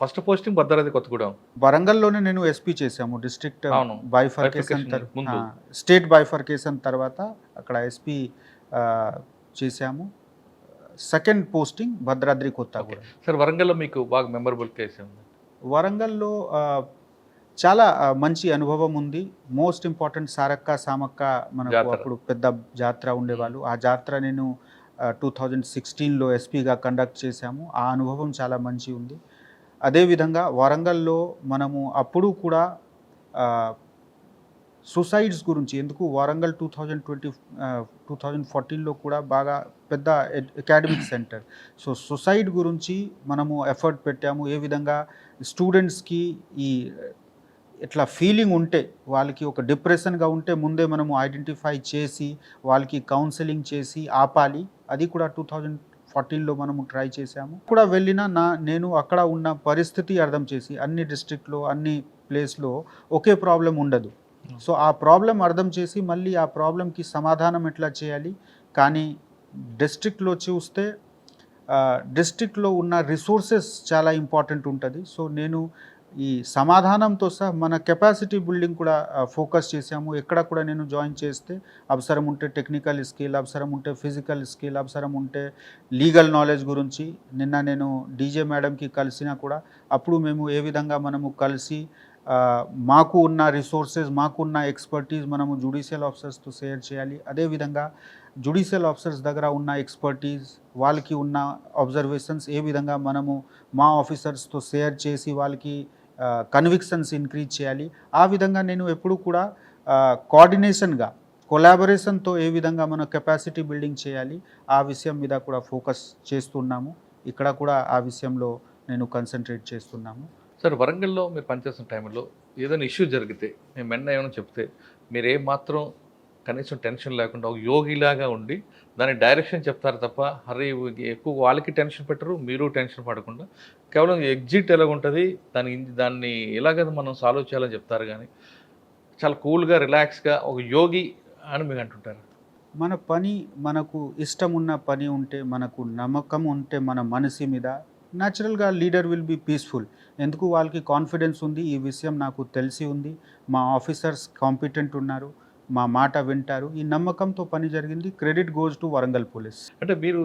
S2: ఫస్ట్ పోస్టింగ్ భద్రాద్రి కొత్తగూడెం.
S3: వరంగల్లోనే నేను ఎస్పీ చేశాము. డిస్ట్రిక్ట్ బైఫర్కేషన్
S2: ముందు
S3: స్టేట్ బైఫర్కేషన్ తర్వాత అక్కడ ఎస్పీ చేశాము. Second posting Bhadradri Kothagudem.
S2: Sir వరంగల్లో మీకు బాగా మెమరబుల్ కేసు ఉంది?
S3: వరంగల్లో చాలా మంచి అనుభవం ఉంది. మోస్ట్ ఇంపార్టెంట్ సారక్క సామక్క మనకు అప్పుడు పెద్ద జాతర ఉండేవాళ్ళు. ఆ జాతర నేను 2016లో ఎస్పీగా కండక్ట్ చేశాము. ఆ అనుభవం చాలా మంచి ఉంది. అదేవిధంగా వరంగల్లో మనము అప్పుడు కూడా సూసైడ్స్ గురించి, ఎందుకు వరంగల్ 2014లో కూడా బాగా పెద్ద అకాడమిక్ సెంటర్. సో సూసైడ్ గురించి మనము ఎఫర్ట్ పెట్టాము. ఏ విధంగా స్టూడెంట్స్కి ఈ ఇట్లా ఫీలింగ్ ఉంటే, వాళ్ళకి ఒక డిప్రెషన్గా ఉంటే ముందే మనము ఐడెంటిఫై చేసి వాళ్ళకి కౌన్సిలింగ్ చేసి ఆపాలి. అది కూడా 2014లో మనము ట్రై చేశాము. కూడా వెళ్ళినా నేను అక్కడ ఉన్న పరిస్థితి అర్థం చేసి, అన్ని డిస్ట్రిక్ట్లో అన్ని ప్లేస్లో ఒకే ప్రాబ్లం ఉండదు. సో ఆ ప్రాబ్లం అర్థం చేసి మళ్ళీ ఆ ప్రాబ్లంకి సమాధానం ఎట్లా చేయాలి. కానీ డిస్ట్రిక్ట్లో చూస్తే డిస్ట్రిక్ట్లో ఉన్న రిసోర్సెస్ చాలా ఇంపార్టెంట్ ఉంటుంది. సో నేను ఈ సమాధానంతో సహా మన కెపాసిటీ బిల్డింగ్ కూడా ఫోకస్ చేశాము. ఎక్కడ కూడా నేను జాయిన్ చేస్తే అవసరం ఉంటే టెక్నికల్ స్కిల్, అవసరం ఉంటే ఫిజికల్ స్కిల్, అవసరం ఉంటే లీగల్ నాలెడ్జ్ గురించి. నిన్న నేను డీజే మేడంకి కలిసినా కూడా అప్పుడు మేము ఏ విధంగా మనము కలిసి మాకు ఉన్న రిసోర్సెస్, మాకు ఉన్న ఎక్స్పర్టీస్ మనము జ్యుడిషియల్ ఆఫీసర్స్తో షేర్ చేయాలి. అదేవిధంగా జ్యుడిషియల్ ఆఫీసర్స్ దగ్గర ఉన్న ఎక్స్పర్టీస్, వాళ్ళకి ఉన్న అబ్జర్వేషన్స్ ఏ విధంగా మనము మా ఆఫీసర్స్తో షేర్ చేసి వాళ్ళకి కన్విక్షన్స్ ఇంక్రీజ్ చేయాలి. ఆ విధంగా నేను ఎప్పుడు కూడా కోఆర్డినేషన్గా, కొలాబరేషన్తో ఏ విధంగా మన కెపాసిటీ బిల్డింగ్ చేయాలి ఆ విషయం మీద కూడా ఫోకస్ చేస్తున్నాము. ఇక్కడ కూడా ఆ విషయంలో నేను కన్సన్ట్రేట్ చేస్తున్నాము.
S2: సార్ వరంగల్లో మీరు పనిచేస్తున్న టైంలో ఏదైనా ఇష్యూ జరిగితే, మేము వెంటనే ఏమైనా చెప్తే మీరు ఏమాత్రం కనీసం టెన్షన్ లేకుండా ఒక యోగిలాగా ఉండి దాని డైరెక్షన్ చెప్తారు తప్ప, హరి ఎక్కువ వాళ్ళకి టెన్షన్ పెట్టరు, మీరు టెన్షన్ పడకుండా కేవలం ఎగ్జిట్ ఎలాగ ఉంటుంది, దాన్ని ఎలాగ మనం సాల్వ్ చేయాలని చెప్తారు. కానీ చాలా కూల్గా రిలాక్స్గా ఒక యోగి అని మీరు అంటుంటారు.
S3: మన పని, మనకు ఇష్టం ఉన్న పని ఉంటే, మనకు నమ్మకం ఉంటే మన మనసు మీద, న్యాచురల్గా లీడర్ విల్ బీ పీస్ఫుల్. ఎందుకు వాళ్ళకి కాన్ఫిడెన్స్ ఉంది, ఈ విషయం నాకు తెలిసి ఉంది, మా ఆఫీసర్స్ కాంపిటెంట్ ఉన్నారు, మా మాట వింటారు, ఈ నమ్మకంతో పని జరిగింది. Credit goes to Warangal police.
S2: అంటే మీరు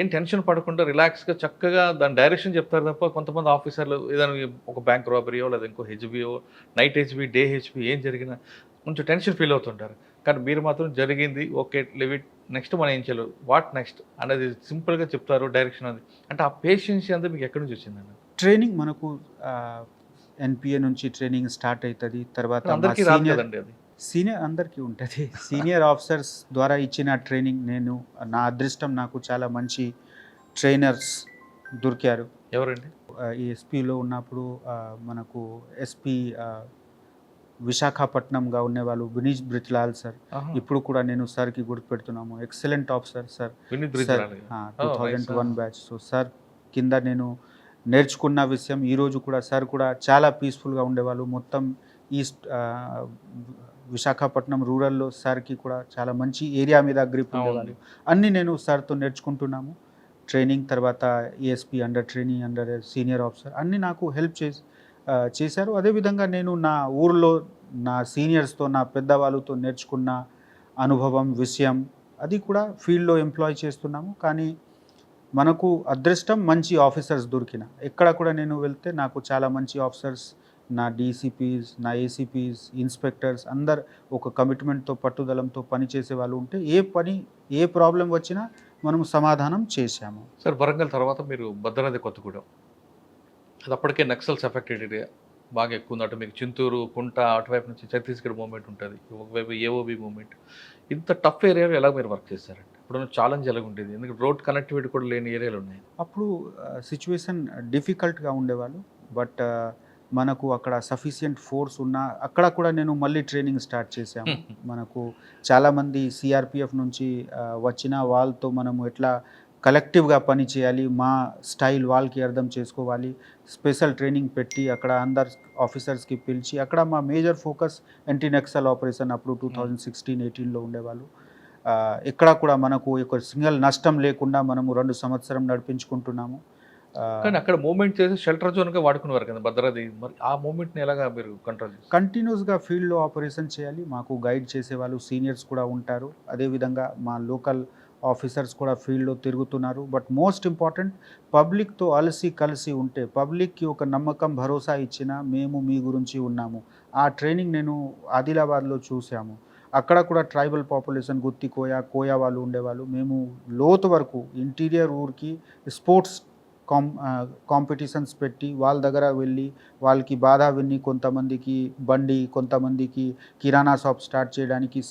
S2: ఏం టెన్షన్ పడకుండా రిలాక్స్గా చక్కగా దాని డైరెక్షన్ చెప్తారు తప్ప, కొంతమంది ఆఫీసర్లు ఏదైనా ఒక బ్యాంక్ రాబరీయో లేదా ఇంకో హెచ్బియో, నైట్ హెచ్బి, డే హెచ్బి ఏం జరిగినా కొంచెం టెన్షన్ ఫీల్ అవుతుంటారు. కానీ మీరు మాత్రం జరిగింది ఓకే, లివిట్, నెక్స్ట్ మనం ఏం చేయలేదు, వాట్ నెక్స్ట్ అనేది సింపుల్గా చెప్తారు డైరెక్షన్. అది అంటే ఆ పేషెన్సీ అంతా మీకు ఎక్కడి నుంచి వచ్చిందండి?
S3: ట్రైనింగ్ మనకు ఎన్పిఏ నుంచి ట్రైనింగ్ స్టార్ట్ అవుతుంది. తర్వాత
S2: అందరికీ రాదు కదండి అది.
S3: సీనియర్ అందరికీ ఉంటుంది. సీనియర్ ఆఫీసర్స్ ద్వారా ఇచ్చిన ట్రైనింగ్, నేను నా అదృష్టం, నాకు చాలా మంచి ట్రైనర్స్ దొరికారు.
S2: ఎవరండి?
S3: ఈ ఎస్పీలో ఉన్నప్పుడు మనకు ఎస్పీ విశాఖపట్నంగా ఉండేవాళ్ళు వినీత్ బ్రిజ్లాల్ సార్.
S2: ఆహా.
S3: ఇప్పుడు కూడా నేను సార్కి గుర్తుపెడుతున్నాము. Excellent officer sir.
S2: Vineet
S3: sir
S2: Brijlal.
S3: 2001 batch. So sir కింద నేను నేర్చుకున్న విషయం ఈరోజు కూడా సార్ కూడా చాలా పీస్ఫుల్గా ఉండేవాళ్ళు. మొత్తం ఈస్ట్ విశాఖపట్నం రూరల్లో సార్కి కూడా చాలా మంచి ఏరియా మీద గ్రిప్ ఉండేవాళ్ళు. అన్నీ నేను సార్తో నేర్చుకుంటున్నాము. ట్రైనింగ్ తర్వాత ASP under training under senior officer అన్నీ నాకు హెల్ప్ చేశారు. అదేవిధంగా నేను నా ఊర్లో నా సీనియర్స్తో నా పెద్దవాళ్ళతో నేర్చుకున్న అనుభవం విషయం అది కూడా ఫీల్డ్లో ఎంప్లాయ్ చేస్తున్నాము. కానీ మనకు అదృష్టం మంచి ఆఫీసర్స్ దొరికిన ఎక్కడ కూడా నేను వెళ్తే నాకు చాలా మంచి ఆఫీసర్స్ నా డీసీపీస్ నా ఏసీపీస్ ఇన్స్పెక్టర్స్ అందరు ఒక కమిట్మెంట్తో పట్టుదలంతో పనిచేసే వాళ్ళు ఉంటే ఏ ప్రాబ్లం వచ్చినా మనం సమాధానం చేశాము.
S2: సార్ వరంగల్ తర్వాత మీరు భద్రాద్రి కొత్తగూడెం, అది అప్పటికే నక్సల్స్ ఎఫెక్టెడ్ ఏరియా బాగా ఎక్కువ ఉంది. అటు మీకు చింతూరు కుంట అటువైపు నుంచి ఛత్తీస్గఢ్ మూవ్మెంట్ ఉంటుంది, ఒకవైపు ఏఓబి మూవ్మెంట్. ఇంత టఫ్ ఏరియాలో ఎలా మీరు వర్క్ చేశారండి? ఇప్పుడు ఛాలెంజ్ ఎలాగ ఉంటుంది? ఎందుకంటే రోడ్ కనెక్టివిటీ కూడా లేని ఏరియాలు ఉన్నాయి.
S3: అప్పుడు సిచ్యువేషన్ డిఫికల్ట్గా ఉండేవాళ్ళు. బట్ మనకు అక్కడ సఫిషియంట్ ఫోర్స్ ఉన్నా అక్కడ కూడా నేను మళ్ళీ ట్రైనింగ్ స్టార్ట్ చేశాము. మనకు చాలామంది సిఆర్పిఎఫ్ నుంచి వచ్చిన వాళ్ళతో మనము ఎట్లా కలెక్టివ్గా పని చేయాలి, మా స్టైల్ వాళ్ళకి అర్థం చేసుకోవాలి. స్పెషల్ ట్రైనింగ్ పెట్టి అక్కడ అందరు ఆఫీసర్స్కి పిలిచి అక్కడ మా major focus anti Naxal operation అప్పుడు 2016-18లో ఉండేవాళ్ళు. ఎక్కడ కూడా మనకు ఒక సింగిల్ నష్టం లేకుండా మనము 2 సంవత్సరం నడిపించుకుంటున్నాము.
S2: కానీ అక్కడ మూవ్మెంట్ చేసి షెల్టర్ జోన్గా వాడుకునేవారు కదా భద్రాద్రి. మరి ఆ మూవ్మెంట్ని ఎలాగా మీరు కంట్రోల్ చేస్తారు?
S3: కంటిన్యూస్గా ఫీల్డ్లో ఆపరేషన్ చేయాలి. మాకు గైడ్ చేసేవాళ్ళు సీనియర్స్ కూడా ఉంటారు. అదేవిధంగా మా లోకల్ ఆఫీసర్స్ కూడా ఫీల్డ్లో తిరుగుతున్నారు. బట్ మోస్ట్ ఇంపార్టెంట్ పబ్లిక్తో కలిసి ఉంటే పబ్లిక్కి ఒక నమ్మకం భరోసా ఇచ్చిన మేము మీ గురించి ఉన్నాము. ఆ ట్రైనింగ్ నేను ఆదిలాబాద్లో చూసాము. అక్కడ కూడా ట్రైబల్ పాపులేషన్ గుత్తి కోయా వాళ్ళు ఉండేవాళ్ళు. మేము లోతు వరకు ఇంటీరియర్ ఊరికి స్పోర్ట్స్ కాంపిటీషన్స్ పెట్టి వాళ్ళ దగ్గర వెళ్ళి వాళ్ళకి బాధ విని కొంతమందికి బండి కొంతమందికి కిరాణా షాప్ స్టార్ట్ చేయడానికి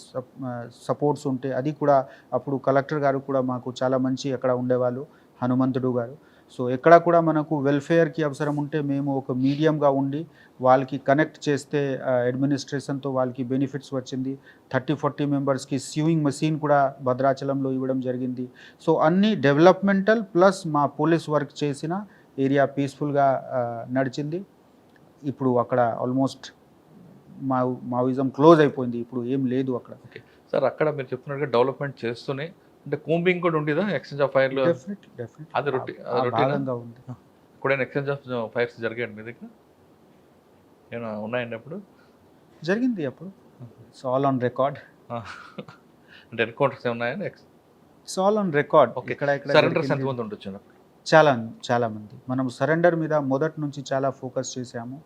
S3: సపోర్ట్స్ ఉంటే అది కూడా అప్పుడు కలెక్టర్ గారు కూడా మాకు చాలా మంచి అక్కడ ఉండేవాళ్ళు హనుమంతుడు గారు. సో ఎక్కడ కూడా మనకు వెల్ఫేర్కి అవసరం ఉంటే మేము ఒక మీడియంగా ఉండి వాళ్ళకి కనెక్ట్ చేస్తే అడ్మినిస్ట్రేషన్తో వాళ్ళకి బెనిఫిట్స్ వచ్చింది. 30-40 మెంబర్స్కి స్యూయింగ్ మెషిన్ కూడా భద్రాచలంలో ఇవ్వడం జరిగింది. సో అన్ని డెవలప్మెంటల్ ప్లస్ మా పోలీస్ వర్క్ చేసిన ఏరియా పీస్ఫుల్గా నడిచింది. ఇప్పుడు అక్కడ ఆల్మోస్ట్ మావిజం క్లోజ్ అయిపోయింది. ఇప్పుడు ఏం లేదు అక్కడ.
S2: ఓకే సార్, అక్కడ మీరు చెప్తున్నట్టుగా డెవలప్మెంట్ చేస్తూనే అంటే కూంబింగ్ కూడా ఉండేదా? ఎక్స్చేంజ్ ఆఫ్ ఫైర్లు అది
S3: భాగంగా ఉంది.
S2: ఎక్కడైనా ఎక్స్చేంజ్ ఆఫ్ ఫైర్స్ జరిగాయండి మీ దగ్గర? ఏమైనా ఉన్నాయండి అప్పుడు?
S3: జరిగింది అప్పుడు. It's all on record.
S2: అంటే ఎన్కౌంటర్స్ ఏమున్నాయని?
S3: It's all on record.
S2: Surrenders ఎంతమంది ఉండొచ్చు?
S3: చాలా మంది. మనం సరెండర్ మీద మొదటి నుంచి చాలా ఫోకస్ చేసాము.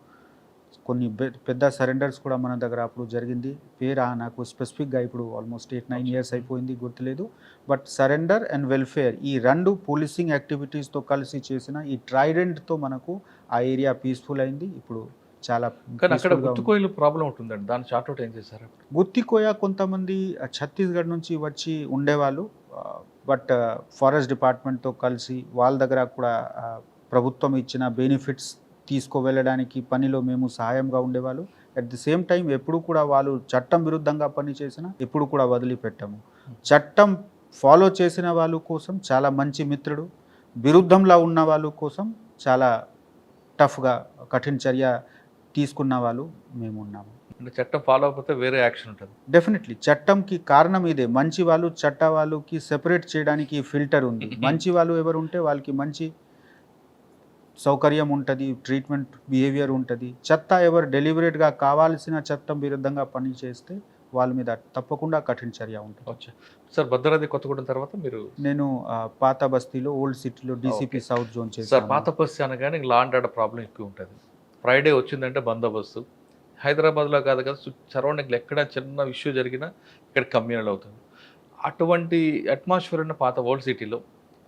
S3: కొన్ని పెద్ద సరెండర్స్ కూడా మన దగ్గర అప్పుడు జరిగింది. పేరు నాకు స్పెసిఫిక్గా ఇప్పుడు ఆల్మోస్ట్ 8-9 ఇయర్స్ అయిపోయింది, గుర్తులేదు. బట్ సరెండర్ అండ్ వెల్ఫేర్ ఈ 2 పోలీసింగ్ యాక్టివిటీస్తో కలిసి చేసిన ఈ ట్రైడెంట్తో మనకు ఆ ఏరియా పీస్ఫుల్ అయింది. ఇప్పుడు చాలా.
S2: కానీ అక్కడ గుత్తికోయలు ప్రాబ్లం ఉంటుందండి, దాన్ని షార్ట్అవుట్ ఏం చేశారు?
S3: గుత్తికోయ కొంతమంది ఛత్తీస్గఢ్ నుంచి వచ్చి ఉండేవాళ్ళు. బట్ ఫారెస్ట్ డిపార్ట్మెంట్తో కలిసి వాళ్ళ దగ్గర కూడా ప్రభుత్వం ఇచ్చిన బెనిఫిట్స్ తీసుకువెళ్ళడానికి పనిలో మేము సహాయంగా ఉండేవాళ్ళు. అట్ ది సేమ్ టైం ఎప్పుడు కూడా వాళ్ళు చట్టం విరుద్ధంగా పని చేసినా ఎప్పుడు కూడా వదిలిపెట్టాము. చట్టం ఫాలో చేసిన వాళ్ళ కోసం చాలా మంచి మిత్రుడు, విరుద్ధంలో ఉన్న వాళ్ళ కోసం చాలా టఫ్గా కఠిన చర్య తీసుకున్న వాళ్ళు మేము ఉన్నాము.
S2: అంటే చట్టం ఫాలో అవ్వకపోతే వేరే యాక్షన్ ఉంటుంది.
S3: డెఫినెట్లీ చట్టంకి కారణం ఇదే. మంచి వాళ్ళు చట్ట వాళ్ళకి సెపరేట్ చేయడానికి ఫిల్టర్ ఉంది. మంచి వాళ్ళు ఎవరు ఉంటే వాళ్ళకి మంచి సౌకర్యం ఉంటుంది, ట్రీట్మెంట్ బిహేవియర్ ఉంటుంది. చెత్త ఎవరు డెలిబరేట్గా కావాల్సిన చట్టం విరుద్ధంగా పని చేస్తే వాళ్ళ మీద తప్పకుండా కఠిన చర్య ఉంటుంది.
S2: సార్ భద్రాద్రి కొత్తగూడెం తర్వాత
S3: నేను పాత బస్తీలో ఓల్డ్ సిటీలో డీసీపీ సౌత్ జోన్ చేశాను.
S2: సార్ పాత బస్తీ అనగానే లా అండ్ ఆర్డర్ ప్రాబ్లం ఎక్కువ ఉంటుంది. ఫ్రైడే వచ్చిందంటే బందోబస్తు. హైదరాబాద్లో కాదు కదా, సరౌండింగ్లో ఎక్కడ చిన్న ఇష్యూ జరిగినా ఇక్కడ కమ్యూనల్ అవుతుంది. అటువంటి అట్మాస్ఫియర్ ఉన్న పాత ఓల్డ్ సిటీలో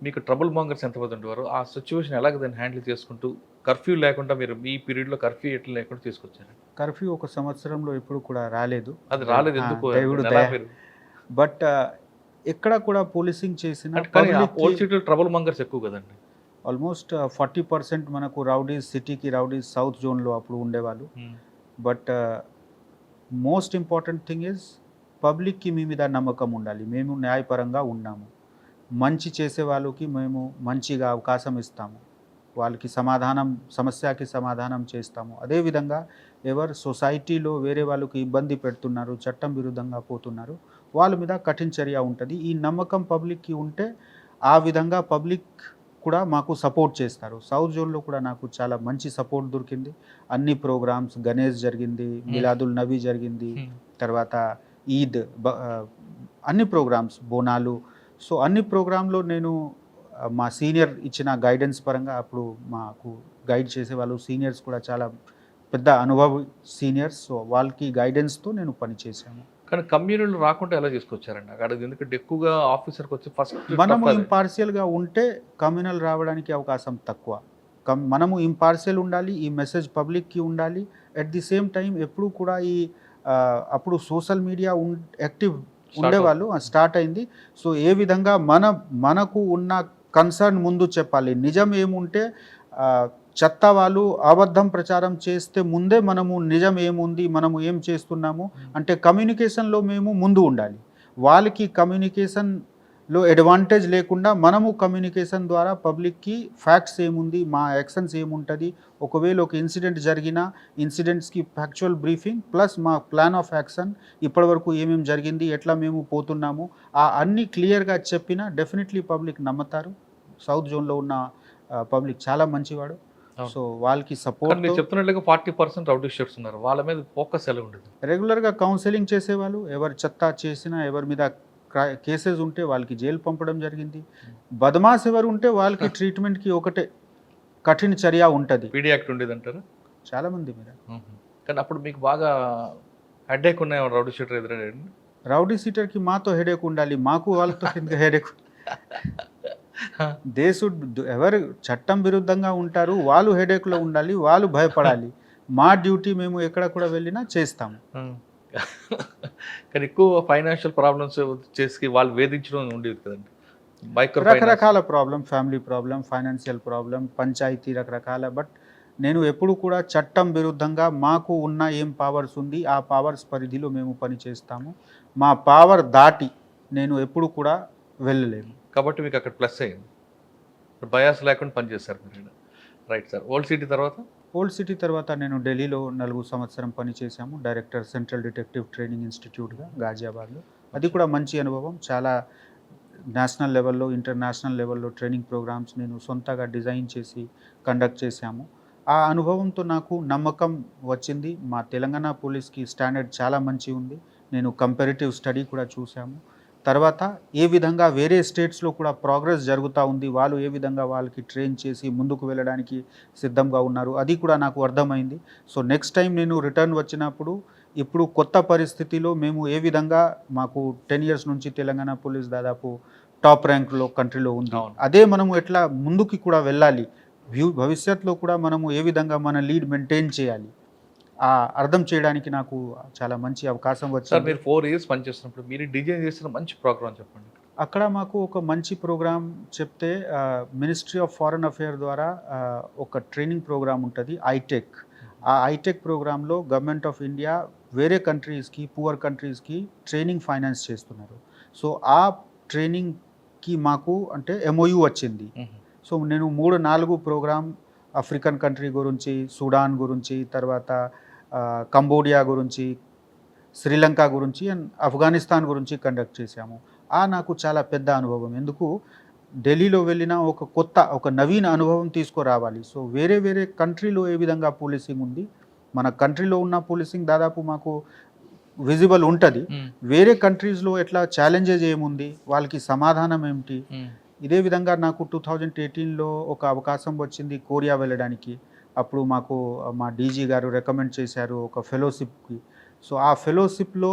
S2: మీకు ట్రబుల్ మాంగర్స్ ఎంతమంది ఉండేవారు? ఆ సిచ్యువేషన్ ఎలాగ దాన్ని హ్యాండిల్ చేసుకుంటూ కర్ఫ్యూ లేకుండా మీరు ఈ పీరియడ్లో కర్ఫ్యూ ఎట్లా లేకుండా తీసుకొచ్చారు?
S3: కర్ఫ్యూ ఒక సంవత్సరంలో ఎప్పుడు కూడా రాలేదు.
S2: అది రాలేదు ఎందుకు?
S3: బట్ ఎక్కడ కూడా పోలీసింగ్ చేసిన
S2: అంటే కానీ ఓల్డ్ సిటీలో ట్రబుల్ మంగర్స్ ఎక్కువ కదండి.
S3: ఆల్మోస్ట్ 40% మనకు రౌడీస్, సిటీకి రౌడీస్ సౌత్ జోన్లో అప్పుడు ఉండేవాళ్ళు. But most important thing is పబ్లిక్కి మీ మీద నమ్మకం ఉండాలి. మేము న్యాయపరంగా ఉన్నాము, మంచి చేసే వాళ్ళకి మేము మంచిగా అవకాశం ఇస్తాము, వాళ్ళకి సమస్యకి సమాధానం చేస్తాము. అదేవిధంగా ఎవరు సొసైటీలో వేరే వాళ్ళకి ఇబ్బంది పెడుతున్నారు, చట్టం విరుద్ధంగా పోతున్నారు, వాళ్ళ మీద కఠిన చర్య ఉంటుంది. ఈ నమ్మకం పబ్లిక్కి ఉంటే ఆ విధంగా పబ్లిక్ కూడా మాకు సపోర్ట్ చేస్తారు. సౌత్ జోన్లో కూడా నాకు చాలా మంచి సపోర్ట్ దొరికింది. అన్ని ప్రోగ్రామ్స్, గణేష్ జరిగింది, మిలాదుల్ నబీ జరిగింది, తర్వాత ఈద్, అన్ని ప్రోగ్రామ్స్, బోనాలు. సో అన్ని ప్రోగ్రాంలో నేను మా సీనియర్ ఇచ్చిన గైడెన్స్ పరంగా అప్పుడు మాకు గైడ్ చేసేవాళ్ళు సీనియర్స్ కూడా చాలా పెద్ద అనుభవ సీనియర్స్. సో వాళ్ళకి గైడెన్స్తో నేను పనిచేశాను.
S2: కానీ కమ్యూనిటీలు రాకుండా ఎలా తీసుకొచ్చారండి అక్కడ? ఎందుకంటే ఎక్కువగా ఆఫీసర్కి వచ్చి ఫస్ట్
S3: మనము ఇంపార్షియల్గా ఉంటే కమ్యూనల్ రావడానికి అవకాశం తక్కువ. మనము ఇంపార్షియల్ ఉండాలి, ఈ మెసేజ్ పబ్లిక్కి ఉండాలి. అట్ ది సేమ్ టైం ఎప్పుడు కూడా ఈ అప్పుడు సోషల్ మీడియా యాక్టివ్ ఉండేవాళ్ళు, స్టార్ట్ అయింది. సో ఏ విధంగా మనకు ఉన్న కన్సర్న్ ముందు చెప్పాలి. నిజం ఏముంటే చెత్త వాళ్ళు అబద్ధం ప్రచారం చేస్తే ముందే మనము నిజం ఏముంది, మనము ఏం చేస్తున్నాము అంటే కమ్యూనికేషన్లో మేము ముందు ఉండాలి. వాళ్ళకి కమ్యూనికేషన్లో అడ్వాంటేజ్ లేకుండా మనము కమ్యూనికేషన్ ద్వారా పబ్లిక్కి ఫ్యాక్ట్స్ ఏముంది, మా యాక్షన్స్ ఏముంటుంది, ఒకవేళ ఒక ఇన్సిడెంట్ జరిగినా ఇన్సిడెంట్స్కి ఫ్యాక్చువల్ బ్రీఫింగ్ ప్లస్ మా ప్లాన్ ఆఫ్ యాక్షన్, ఇప్పటివరకు ఏమేమి జరిగింది, ఎట్లా మేము పోతున్నాము, అన్నీ క్లియర్గా చెప్పినా డెఫినెట్లీ పబ్లిక్ నమ్ముతారు. సౌత్ జోన్లో ఉన్న పబ్లిక్ చాలా మంచివాడు. సో వాళ్ళకి సపోర్ట్.
S2: మీరు చెప్తున్నట్లుగా 40% రౌడీ షీటర్స్ ఉన్నారు, వాళ్ళ మీద ఫోకస్ ఎలా ఉండేది?
S3: రెగ్యులర్గా కౌన్సిలింగ్ చేసేవాళ్ళు, ఎవరు చెత్త చేసినా, ఎవరి మీద కేసెస్ ఉంటే వాళ్ళకి జైలు పంపడం జరిగింది. బదమాస్ ఎవరు ఉంటే వాళ్ళకి ట్రీట్మెంట్కి ఒకటే కఠిన చర్య ఉంటుంది.
S2: పీడీ యాక్ట్ ఉండేది అంటారా?
S3: చాలామంది మీద.
S2: కానీ అప్పుడు మీకు బాగా హెడేక్ ఉన్నాయి రౌడీ షీటర్ ఎదురైంది?
S3: రౌడీ షీటర్కి మాతో హెడేక్ ఉండాలి, మాకు వాళ్ళతో ఎందుకు హెడేక్? ఎవరు చట్టం విరుద్ధంగా ఉంటారు వాళ్ళు హెడేక్లో ఉండాలి, వాళ్ళు భయపడాలి. మా డ్యూటీ మేము ఎక్కడ కూడా వెళ్ళినా చేస్తాము.
S2: కానీ ఎక్కువ ఫైనాన్షియల్ ప్రాబ్లమ్స్ చేసి వాళ్ళు వేధించడం ఉండేది కదండి.
S3: రకరకాల problem, family problem, financial problem, పంచాయతీ రకరకాల. బట్ నేను ఎప్పుడు కూడా చట్టం విరుద్ధంగా మాకు ఉన్న ఏం పవర్స్ ఉంది ఆ పవర్స్ పరిధిలో మేము పని చేస్తాము. మా పవర్ దాటి నేను ఎప్పుడు కూడా వెళ్ళలేము.
S2: కాబట్టి మీకు అక్కడ ప్లస్ అయింది, బయాస్ లేకుండా పనిచేస్తారు మీరు. Right sir. ఓల్డ్ సిటీ తర్వాత నేను ఢిల్లీలో 4 సంవత్సరం పనిచేశాము, డైరెక్టర్ సెంట్రల్ డిటెక్టివ్ ట్రైనింగ్ ఇన్స్టిట్యూట్గా గాజియాబాద్లో. అది కూడా మంచి అనుభవం. చాలా నేషనల్ లెవెల్లో, ఇంటర్నేషనల్ లెవెల్లో ట్రైనింగ్ ప్రోగ్రామ్స్ నేను సొంతగా డిజైన్ చేసి కండక్ట్ చేశాము. ఆ అనుభవంతో నాకు నమ్మకం వచ్చింది. మా తెలంగాణ పోలీస్కి స్టాండర్డ్ చాలా మంచి ఉంది. నేను కంపారిటివ్ స్టడీ కూడా చూసాము. తర్వాత ఏ విధంగా వేరే స్టేట్స్లో కూడా ప్రోగ్రెస్ జరుగుతూ ఉంది, వాళ్ళు ఏ విధంగా వాళ్ళకి ట్రైన్ చేసి ముందుకు వెళ్ళడానికి సిద్ధంగా ఉన్నారు, అది కూడా నాకు అర్థమైంది. సో నెక్స్ట్ టైం నేను రిటర్న్ వచ్చినప్పుడు ఇప్పుడు కొత్త పరిస్థితిలో మేము ఏ విధంగా, మాకు 10 years నుంచి తెలంగాణ పోలీస్ దాదాపు టాప్ ర్యాంక్లో కంట్రీలో ఉంది, అదే మనము ఎట్లా ముందుకి కూడా వెళ్ళాలి, భవిష్యత్తులో కూడా మనము ఏ విధంగా మన లీడ్ మెయింటైన్ చేయాలి, అర్థం చేయడానికి నాకు చాలా మంచి అవకాశం వచ్చింది. మీరు 4 years పనిచేస్తున్నప్పుడు మీరు డిజైన్ చేసిన మంచి ప్రోగ్రామ్ చెప్పండి.
S3: అక్కడ మాకు ఒక మంచి ప్రోగ్రామ్ చెప్తే మినిస్ట్రీ ఆఫ్ ఫారెన్ అఫేర్ ద్వారా ఒక ట్రైనింగ్ ప్రోగ్రామ్ ఉంటుంది, ఐటెక్. ఆ ఐటెక్ ప్రోగ్రాంలో గవర్నమెంట్ ఆఫ్ ఇండియా వేరే కంట్రీస్కి, పువర్ కంట్రీస్కి ట్రైనింగ్ ఫైనాన్స్ చేస్తున్నారు. సో ఆ ట్రైనింగ్కి మాకు అంటే MOU వచ్చింది. సో నేను 3-4 ప్రోగ్రామ్ ఆఫ్రికన్ కంట్రీ గురించి, సుడాన్ గురించి, తర్వాత కంబోడియా గురించి, శ్రీలంక గురించి అండ్ ఆఫ్ఘనిస్తాన్ గురించి కండక్ట్ చేశాము. నాకు చాలా పెద్ద అనుభవం. ఎందుకు ఢిల్లీలో వెళ్ళిన ఒక నవీన అనుభవం తీసుకురావాలి. సో వేరే కంట్రీలో ఏ విధంగా పోలీసింగ్ ఉంది, మన కంట్రీలో ఉన్న పోలీసింగ్ దాదాపు మాకు విజిబుల్ ఉంటుంది, వేరే కంట్రీస్లో ఎట్లా ఛాలెంజెస్ ఏముంది, వాళ్ళకి సమాధానం ఏమిటి. ఇదే విధంగా నాకు 2018లో ఒక అవకాశం వచ్చింది కొరియా వెళ్ళడానికి. అప్పుడు మాకు మా DG గారు రికమెండ్ చేశారు ఒక ఫెలోషిప్కి. సో ఆ ఫెలోషిప్లో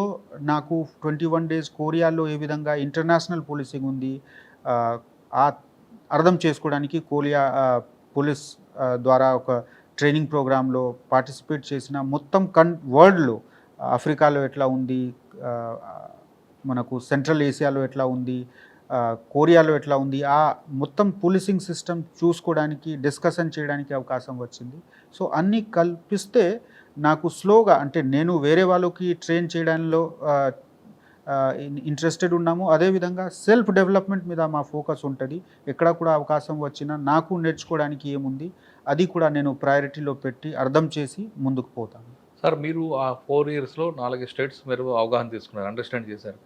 S3: నాకు 21 days కొరియాలో ఏ విధంగా ఇంటర్నేషనల్ పోలీసింగ్ ఉంది అర్థం చేసుకోవడానికి కొరియా పోలీస్ ద్వారా ఒక ట్రైనింగ్ ప్రోగ్రాంలో పార్టిసిపేట్ చేసిన. మొత్తం వరల్డ్లో ఆఫ్రికాలో ఎట్లా ఉంది, మనకు సెంట్రల్ ఏసియాలో ఎట్లా ఉంది, కొరియాలో ఎట్లా ఉంది, ఆ మొత్తం పోలీసింగ్ సిస్టమ్ చూసుకోవడానికి, డిస్కషన్ చేయడానికి అవకాశం వచ్చింది. సో అన్నీ కల్పిస్తే నాకు స్లోగా, అంటే నేను వేరే వాళ్ళకి ట్రైన్ చేయడంలో ఇంట్రెస్టెడ్ ఉన్నాము. అదేవిధంగా సెల్ఫ్ డెవలప్మెంట్ మీద మా ఫోకస్ ఉంటుంది. ఎక్కడ కూడా అవకాశం వచ్చినా నాకు నేర్చుకోవడానికి ఏముంది అది కూడా నేను ప్రయారిటీలో పెట్టి అర్థం చేసి ముందుకు పోతాను.
S2: సార్ మీరు ఆ 4 ఇయర్స్లో 4 స్టేట్స్ మీరు అవగాహన తీసుకున్నారు, అండర్స్టాండ్ చేశారు.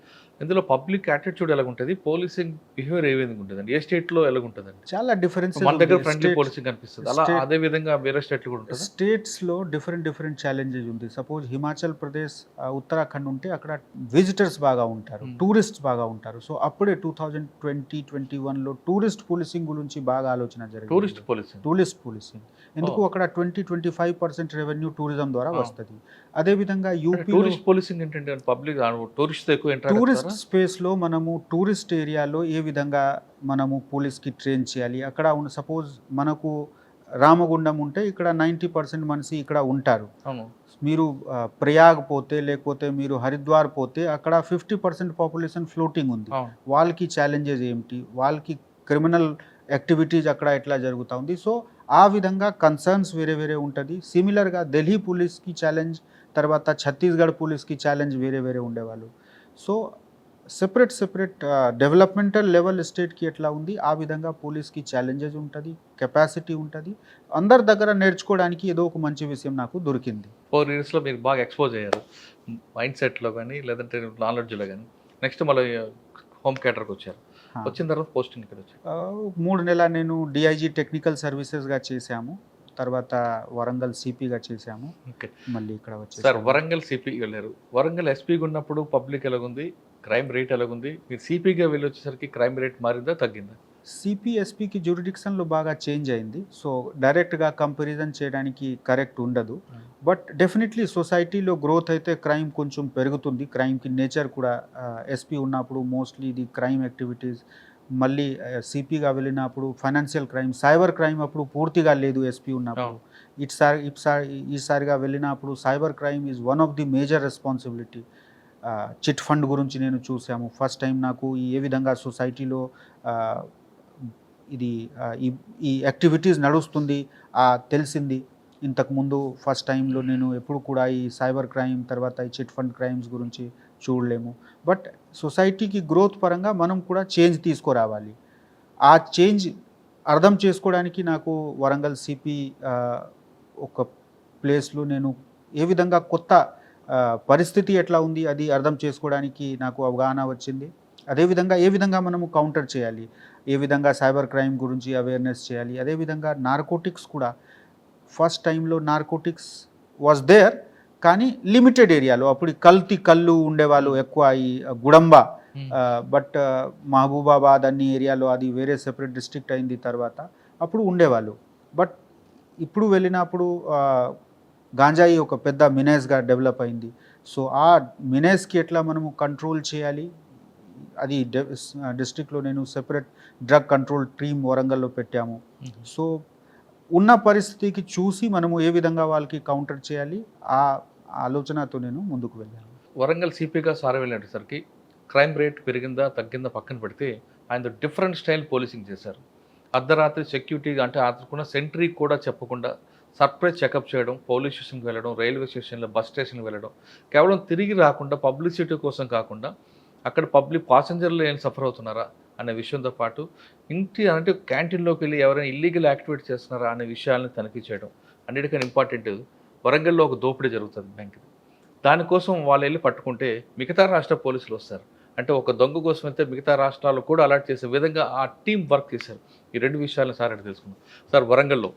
S2: ఇందులో పబ్లిక్ యాటిట్యూడ్ ఎలాగుంటుంది, పోలీసింగ్ బిహేవియర్ ఏ విధంగా ఉంటుందండి, ఏ స్టేట్లో ఎలాగుంటుందండి?
S3: చాలా డిఫరెన్స్.
S2: మన దగ్గర ఫ్రెండ్లీ పోలీసింగ్ కనిపిస్తుంది, అలా అదే విధంగా వేరే స్టేట్లు కూడా ఉంటుంది.
S3: స్టేట్స్లో డిఫరెంట్ ఛాలెంజెస్ ఉంది. సపోజ్ హిమాచల్ ప్రదేశ్, ఉత్తరాఖండ్ ఉంటే అక్కడ విజిటర్స్ బాగా ఉంటారు, టూరిస్ట్ బాగా ఉంటారు. సో అప్పుడే 2020-21లో టూరిస్ట్ పోలీసింగ్ గురించి బాగా ఆలోచన జరిగింది. టూరిస్ట్ పోలీసింగ్ ఎందుకు అక్కడ 20-25% రెవెన్యూ టూరిజం ద్వారా వస్తుంది. అదేవిధంగా యూపీ
S2: టూరిస్ట్ పోలీసింగ్ ఏంటంటే పబ్లిక్ టూరిస్ట్ ఎక్కువ
S3: టూరిస్ట్ స్పేస్లో మనము టూరిస్ట్ ఏరియాలో ఏ విధంగా మనము పోలీస్కి ట్రైన్ చేయాలి. అక్కడ ఉన్న సపోజ్ మనకు రామగుండం ఉంటే ఇక్కడ 90% మనిషి ఇక్కడ ఉంటారు. మీరు ప్రయాగ్ పోతే, లేకపోతే మీరు హరిద్వార్ పోతే అక్కడ 50% పాపులేషన్ ఫ్లోటింగ్ ఉంది. వాళ్ళకి ఛాలెంజెస్ ఏమిటి, వాళ్ళకి క్రిమినల్ యాక్టివిటీస్ అక్కడ ఎట్లా జరుగుతూ ఉంది. సో ఆ విధంగా కన్సర్న్స్ వేరే వేరే ఉంటుంది. సిమిలర్గా ఢిల్లీ పోలీస్కి ఛాలెంజ్, తర్వాత ఛత్తీస్గఢ్ పోలీస్కి ఛాలెంజ్ వేరే వేరే ఉండేవాళ్ళు. సో సెపరేట్ డెవలప్మెంటల్ లెవెల్ స్టేట్కి ఎట్లా ఉంది ఆ విధంగా పోలీస్కి ఛాలెంజెస్ ఉంటుంది, కెపాసిటీ ఉంటుంది. అందరి దగ్గర నేర్చుకోవడానికి ఏదో ఒక మంచి విషయం నాకు దొరికింది.
S2: 4 ఇయర్స్లో మీరు బాగా ఎక్స్పోజ్ అయ్యారు, మైండ్ సెట్లో కానీ లేదంటే నాలెడ్జ్లో కానీ. నెక్స్ట్ మళ్ళీ హోమ్ క్యాటర్కి వచ్చారు, వచ్చిన తర్వాత పోస్టింగ్ ఇక్కడ వచ్చారు.
S3: 3 నెలలు నేను డిఐజీ టెక్నికల్ సర్వీసెస్గా చేశాము, తర్వాత వరంగల్ సిపిగా చేశాము, మళ్ళీ ఇక్కడ వచ్చారు.
S2: సార్ వరంగల్ సిపి వెళ్ళారు, వరంగల్ ఎస్పీగా ఉన్నప్పుడు పబ్లిక్ ఎలాగుంది, క్రైమ్ రేట్ ఎలాగుంది? మీరు సిపిగా వెళ్ళి వచ్చేసరికి క్రైమ్ రేట్ మారిందా తగ్గిందా?
S3: సిపి ఎస్పీకి జ్యూరిడిక్షన్లో బాగా చేంజ్ అయింది. సో డైరెక్ట్గా కంపారిజన్ చేయడానికి కరెక్ట్ ఉండదు. బట్ డెఫినెట్లీ సొసైటీలో గ్రోత్ అయితే క్రైమ్ కొంచెం పెరుగుతుంది. క్రైమ్కి నేచర్ కూడా ఎస్పీ ఉన్నప్పుడు మోస్ట్లీ ఇది క్రైమ్ యాక్టివిటీస్. మళ్ళీ సిపిగా వెళ్ళినప్పుడు ఫైనాన్షియల్ క్రైమ్, సైబర్ క్రైమ్ అప్పుడు పూర్తిగా లేదు ఎస్పీ ఉన్నప్పుడు. ఈసారిగా వెళ్ళినప్పుడు cyber crime is one of the major responsibility. Chit fund గురించి నేను చూసాము. ఫస్ట్ టైం నాకు ఏ విధంగా సొసైటీలో ఇది ఈ యాక్టివిటీస్ నడుస్తుంది తెలిసింది. ఇంతకుముందు ఫస్ట్ టైంలో నేను ఎప్పుడు కూడా ఈ సైబర్ క్రైమ్, తర్వాత ఈ చిట్ ఫండ్ క్రైమ్స్ గురించి చూడలేము. బట్ సొసైటీకి గ్రోత్ పరంగా మనం కూడా చేంజ్ తీసుకురావాలి. ఆ చేంజ్ అర్థం చేసుకోవడానికి నాకు వరంగల్ సిపి ఒక ప్లేస్లో నేను ఏ విధంగా కొత్త పరిస్థితి ఎట్లా ఉంది అది అర్థం చేసుకోవడానికి నాకు అవగాహన వచ్చింది. అదేవిధంగా ఏ విధంగా మనము కౌంటర్ చేయాలి, ఏ విధంగా సైబర్ క్రైమ్ గురించి అవేర్నెస్ చేయాలి. అదేవిధంగా నార్కోటిక్స్ కూడా ఫస్ట్ టైంలో నార్కోటిక్స్ వాజ్ దేర్, కానీ లిమిటెడ్ ఏరియాలో. అప్పుడు కళ్ళు ఉండేవాళ్ళు ఎక్కువ, ఈ గుడంబ. బట్ మహబూబాబాద్ అన్ని ఏరియాలో అది వేరే సెపరేట్ డిస్ట్రిక్ట్ అయింది తర్వాత, అప్పుడు ఉండేవాళ్ళు. బట్ ఇప్పుడు వెళ్ళినప్పుడు గాంజాయి ఒక పెద్ద మినేస్గా డెవలప్ అయింది. సో ఆ మినేస్కి ఎట్లా మనము కంట్రోల్ చేయాలి, అది డిస్ట్రిక్ట్లో నేను సెపరేట్ డ్రగ్ కంట్రోల్ టీమ్ వరంగల్లో పెట్టాము. సో ఉన్న పరిస్థితికి చూసి మనము ఏ విధంగా వాళ్ళకి కౌంటర్ చేయాలి, ఆ ఆలోచనతో నేను ముందుకు వెళ్ళాను.
S2: వరంగల్ సిపిగా సార్ వెళ్ళేసరికి క్రైమ్ రేట్ పెరిగిందా తగ్గిందా పక్కన పెడితే ఆయన డిఫరెంట్ స్టైల్ పోలీసింగ్ చేశారు. అర్ధరాత్రి సెక్యూరిటీ అంటే ఆదుకున్న సెంట్రీ కూడా చెప్పకుండా సర్ప్రైజ్ చెకప్ చేయడం, పోలీస్ స్టేషన్కి వెళ్ళడం, రైల్వే స్టేషన్లో, బస్ స్టేషన్కి వెళ్ళడం, కేవలం తిరిగి రాకుండా పబ్లిసిటీ కోసం కాకుండా అక్కడ పబ్లిక్ పాసెంజర్లు ఏం సఫర్ అవుతున్నారా అనే విషయంతో పాటు ఇంటి అంటే క్యాంటీన్లోకి వెళ్ళి ఎవరైనా ఇల్లీగల్ యాక్టివిటీ చేస్తున్నారా అనే విషయాలను తనిఖీ చేయడం. అన్నిటికన్నా ఇంపార్టెంట్, వరంగల్లో ఒక దోపిడీ జరుగుతుంది బ్యాంక్ది, దానికోసం వాళ్ళు వెళ్ళి పట్టుకుంటే మిగతా రాష్ట్ర పోలీసులు వస్తారు. అంటే ఒక దొంగ కోసం అయితే మిగతా రాష్ట్రాలు కూడా అలర్ట్ చేసే విధంగా ఆ టీం వర్క్ చేశారు. ఈ 2 విషయాలను సార్ అంటే తెలుసుకున్నాం. సార్ వరంగల్లో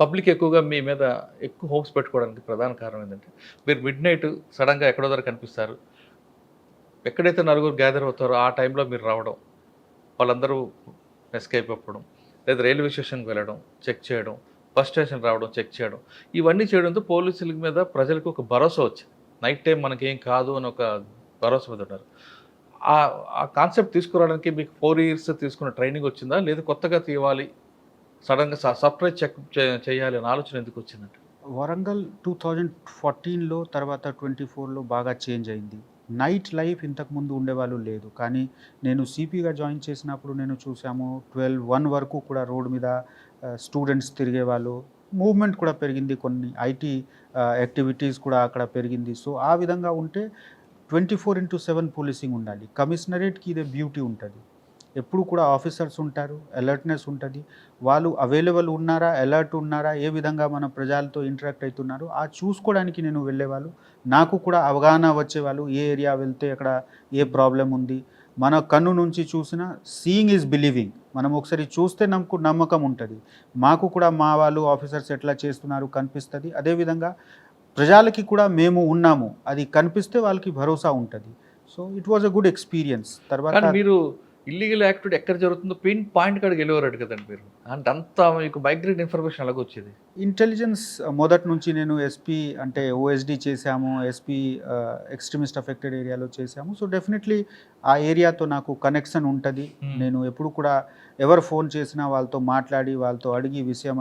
S2: పబ్లిక్ ఎక్కువగా మీ మీద ఎక్కువ హోప్స్ పెట్టుకోవడానికి ప్రధాన కారణం ఏంటంటే మీరు మిడ్నైట్ సడన్గా ఎక్కడో దగ్గర కనిపిస్తారు, ఎక్కడైతే నలుగురు గ్యాదర్ అవుతారో ఆ టైంలో మీరు రావడం, వాళ్ళందరూ ఎస్కేప్ అవ్వడం, లేదా రైల్వే స్టేషన్కి వెళ్ళడం, చెక్ చేయడం, బస్ స్టేషన్ రావడం, చెక్ చేయడం, ఇవన్నీ చేయడంతో పోలీసుల మీద ప్రజలకు ఒక భరోసా వచ్చింది. నైట్ టైం మనకేం కాదు అని ఒక భరోసా మీద ఉన్నారు. ఆ కాన్సెప్ట్ తీసుకురావడానికి మీకు 4 ఇయర్స్ తీసుకున్న ట్రైనింగ్ వచ్చిందా, లేదా కొత్తగా తీయాలి, సడన్గా సర్ప్రైజ్ చెక్ చేయాలి అని ఆలోచన ఎందుకు వచ్చిందంటే?
S3: వరంగల్ 2014లో తర్వాత 24లో బాగా చేంజ్ అయింది. నైట్ లైఫ్ ఇంతకుముందు ఉండేవాళ్ళు లేదు. కానీ నేను సిపిగా జాయిన్ చేసినప్పుడు నేను చూసాము 12-1 వరకు కూడా రోడ్ మీద స్టూడెంట్స్ తిరిగేవాళ్ళు. మూవ్‌మెంట్ కూడా పెరిగింది. కొన్ని ఐటీ యాక్టివిటీస్ కూడా అక్కడ పెరిగింది. సో, ఆ విధంగా ఉంటే 24/7 పోలీసింగ్ ఉండాలి. కమిషనరేట్‌కి ఇదే బ్యూటీ ఉంటది. ఎప్పుడు కూడా ఆఫీసర్స్ ఉంటారు, అలర్ట్‌నెస్ ఉంటది. వాళ్ళు అవైలబుల్ ఉన్నారా, అలర్ట్ ఉన్నారా, ఏ విధంగా మన ప్రజలతో ఇంటరాక్ట్ అవుతున్నారు, ఆ చూసుకోవడానికి నేను వెళ్ళేవాళ్ళు. నాకు కూడా అవగాహన వచ్చేవాళ్ళు. ఏ ఏరియా వెళ్తే అక్కడ ఏ ప్రాబ్లమ్ ఉంది. మన కన్ను నుంచి చూసినా సీయింగ్ ఈజ్ బిలీవింగ్. మనం ఒకసారి చూస్తే నాకు నమ్మకం ఉంటది. మాకు కూడా మా వాళ్ళు ఆఫీసర్స్ ఎట్లా చేస్తున్నారు కనిపిస్తది. అదేవిధంగా ప్రజలకి కూడా మేము ఉన్నాము. అది కనిపిస్తే వాళ్ళకి భరోసా ఉంటది. So, it was a good experience.
S2: కానీ
S3: తర్వాత
S2: మీరు ఇల్లీగల్ యాక్టివిటీ ఎక్కడ జరుగుతుందో పిన్ పాయింట్ కాడికి వెళ్ళేవారట కదండి మీరు. అంటే అంతా మీకు మైగ్రేట్ ఇన్ఫర్మేషన్ ఎలాగొచ్చేది?
S3: ఇంటెలిజెన్స్ మొదటి నుంచి నేను ఎస్పీ అంటే ఓఎస్డీ చేశాము, ఎస్పీ ఎక్స్ట్రీమిస్ట్ అఫెక్టెడ్ ఏరియాలో చేశాము. సో, డెఫినెట్లీ ఆ ఏరియాతో నాకు కనెక్షన్ ఉంటుంది. నేను ఎప్పుడు కూడా ఎవరు ఫోన్ చేసినా వాళ్ళతో మాట్లాడి, వాళ్ళతో అడిగి విషయం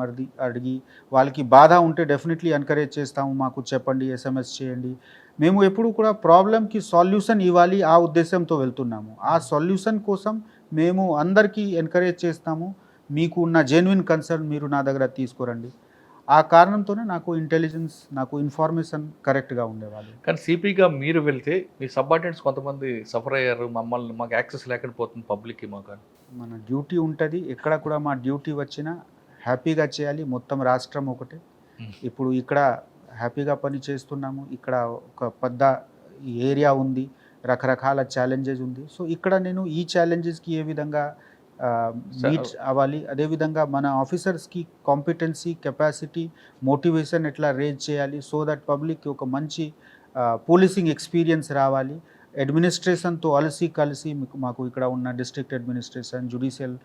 S3: అడిగి వాళ్ళకి బాధ ఉంటే డెఫినెట్లీ ఎంకరేజ్ చేస్తాము. మాకు చెప్పండి, ఎస్ఎంఎస్ చేయండి. మేము ఎప్పుడు కూడా ప్రాబ్లమ్కి సొల్యూషన్ ఇవ్వాలి ఆ ఉద్దేశంతో వెళ్తున్నాము. ఆ సొల్యూషన్ కోసం మేము అందరికీ ఎంకరేజ్ చేస్తాము. మీకు ఉన్న జెన్యున్ కన్సర్న్ మీరు నా దగ్గర తీసుకురండి. ఆ కారణంతోనే నాకు ఇంటెలిజెన్స్, నాకు ఇన్ఫర్మేషన్ కరెక్ట్గా ఉండేవాళ్ళు.
S2: కానీ సిపిగా మీరు వెళ్తే మీ సబార్డినేట్స్ కొంతమంది సఫర్ అయ్యారు. మాకు యాక్సెస్ లేకుండా పోతుంది పబ్లిక్కి మాకు అని.
S3: మన డ్యూటీ ఉంటుంది. ఎక్కడ కూడా మా డ్యూటీ వచ్చినా హ్యాపీగా చేయాలి. మొత్తం రాష్ట్రం ఒకటే. ఇప్పుడు ఇక్కడ హ్యాపీగా పని చేస్తున్నాము. ఇక్కడ ఒక పెద్ద ఏరియా ఉంది, రకరకాల ఛాలెంజెస్ ఉంది. సో, ఇక్కడ నేను ఈ ఛాలెంజెస్కి ఏ విధంగా మీట్ అవ్వాలి, అదేవిధంగా మన ఆఫీసర్స్కి కాంపిటెన్సీ, కెపాసిటీ, మోటివేషన్ ఎట్లా రేజ్ చేయాలి, సో దట్ పబ్లిక్కి ఒక మంచి పోలీసింగ్ ఎక్స్పీరియన్స్ రావాలి. అడ్మినిస్ట్రేషన్తో కలిసి మాకు ఇక్కడ ఉన్న డిస్ట్రిక్ట్ అడ్మినిస్ట్రేషన్, జ్యుడిషియల్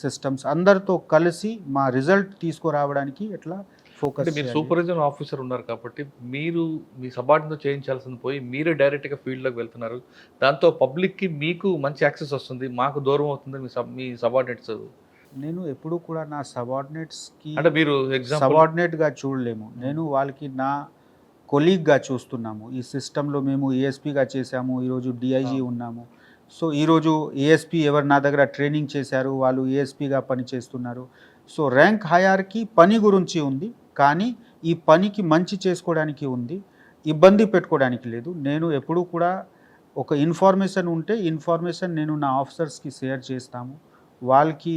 S3: సిస్టమ్స్ అందరితో కలిసి మా రిజల్ట్ తీసుకురావడానికి ఎట్లా ఫోకస్.
S2: మీరు సూపర్విజన్ ఆఫీసర్ ఉన్నారు కాబట్టి మీరు మీ సబార్డినేట్తో చేయించాల్సింది పోయి మీరే డైరెక్ట్గా ఫీల్డ్లోకి వెళ్తున్నారు. దాంతో పబ్లిక్కి మీకు మంచి యాక్సెస్ వస్తుంది, మాకు దూరం అవుతుంది మీ సబార్డినేట్స్. నేను
S3: ఎప్పుడు కూడా నా సబార్డినేట్స్కి
S2: అంటే మీరు
S3: సబార్డినేట్గా చూడలేము. నేను వాళ్ళకి నా కొలీగ్గా చూస్తున్నాము. ఈ సిస్టంలో మేము ఏఎస్పీగా చేశాము, ఈరోజు డిఐజీ ఉన్నాము. సో, ఈరోజు ఏఎస్పీ ఎవరు నా దగ్గర ట్రైనింగ్ చేశారు, వాళ్ళు ఏఎస్పీగా పనిచేస్తున్నారు. సో, ర్యాంక్ హైరార్కీ పని గురించి ఉంది, కానీ ఈ పనికి మంచి చేసుకోవడానికి ఉంది, ఇబ్బంది పెట్టుకోవడానికి లేదు. నేను ఎప్పుడు కూడా ఒక ఇన్ఫర్మేషన్ ఉంటే ఇన్ఫర్మేషన్ నేను నా ఆఫీసర్స్కి షేర్ చేస్తాము. వాళ్ళకి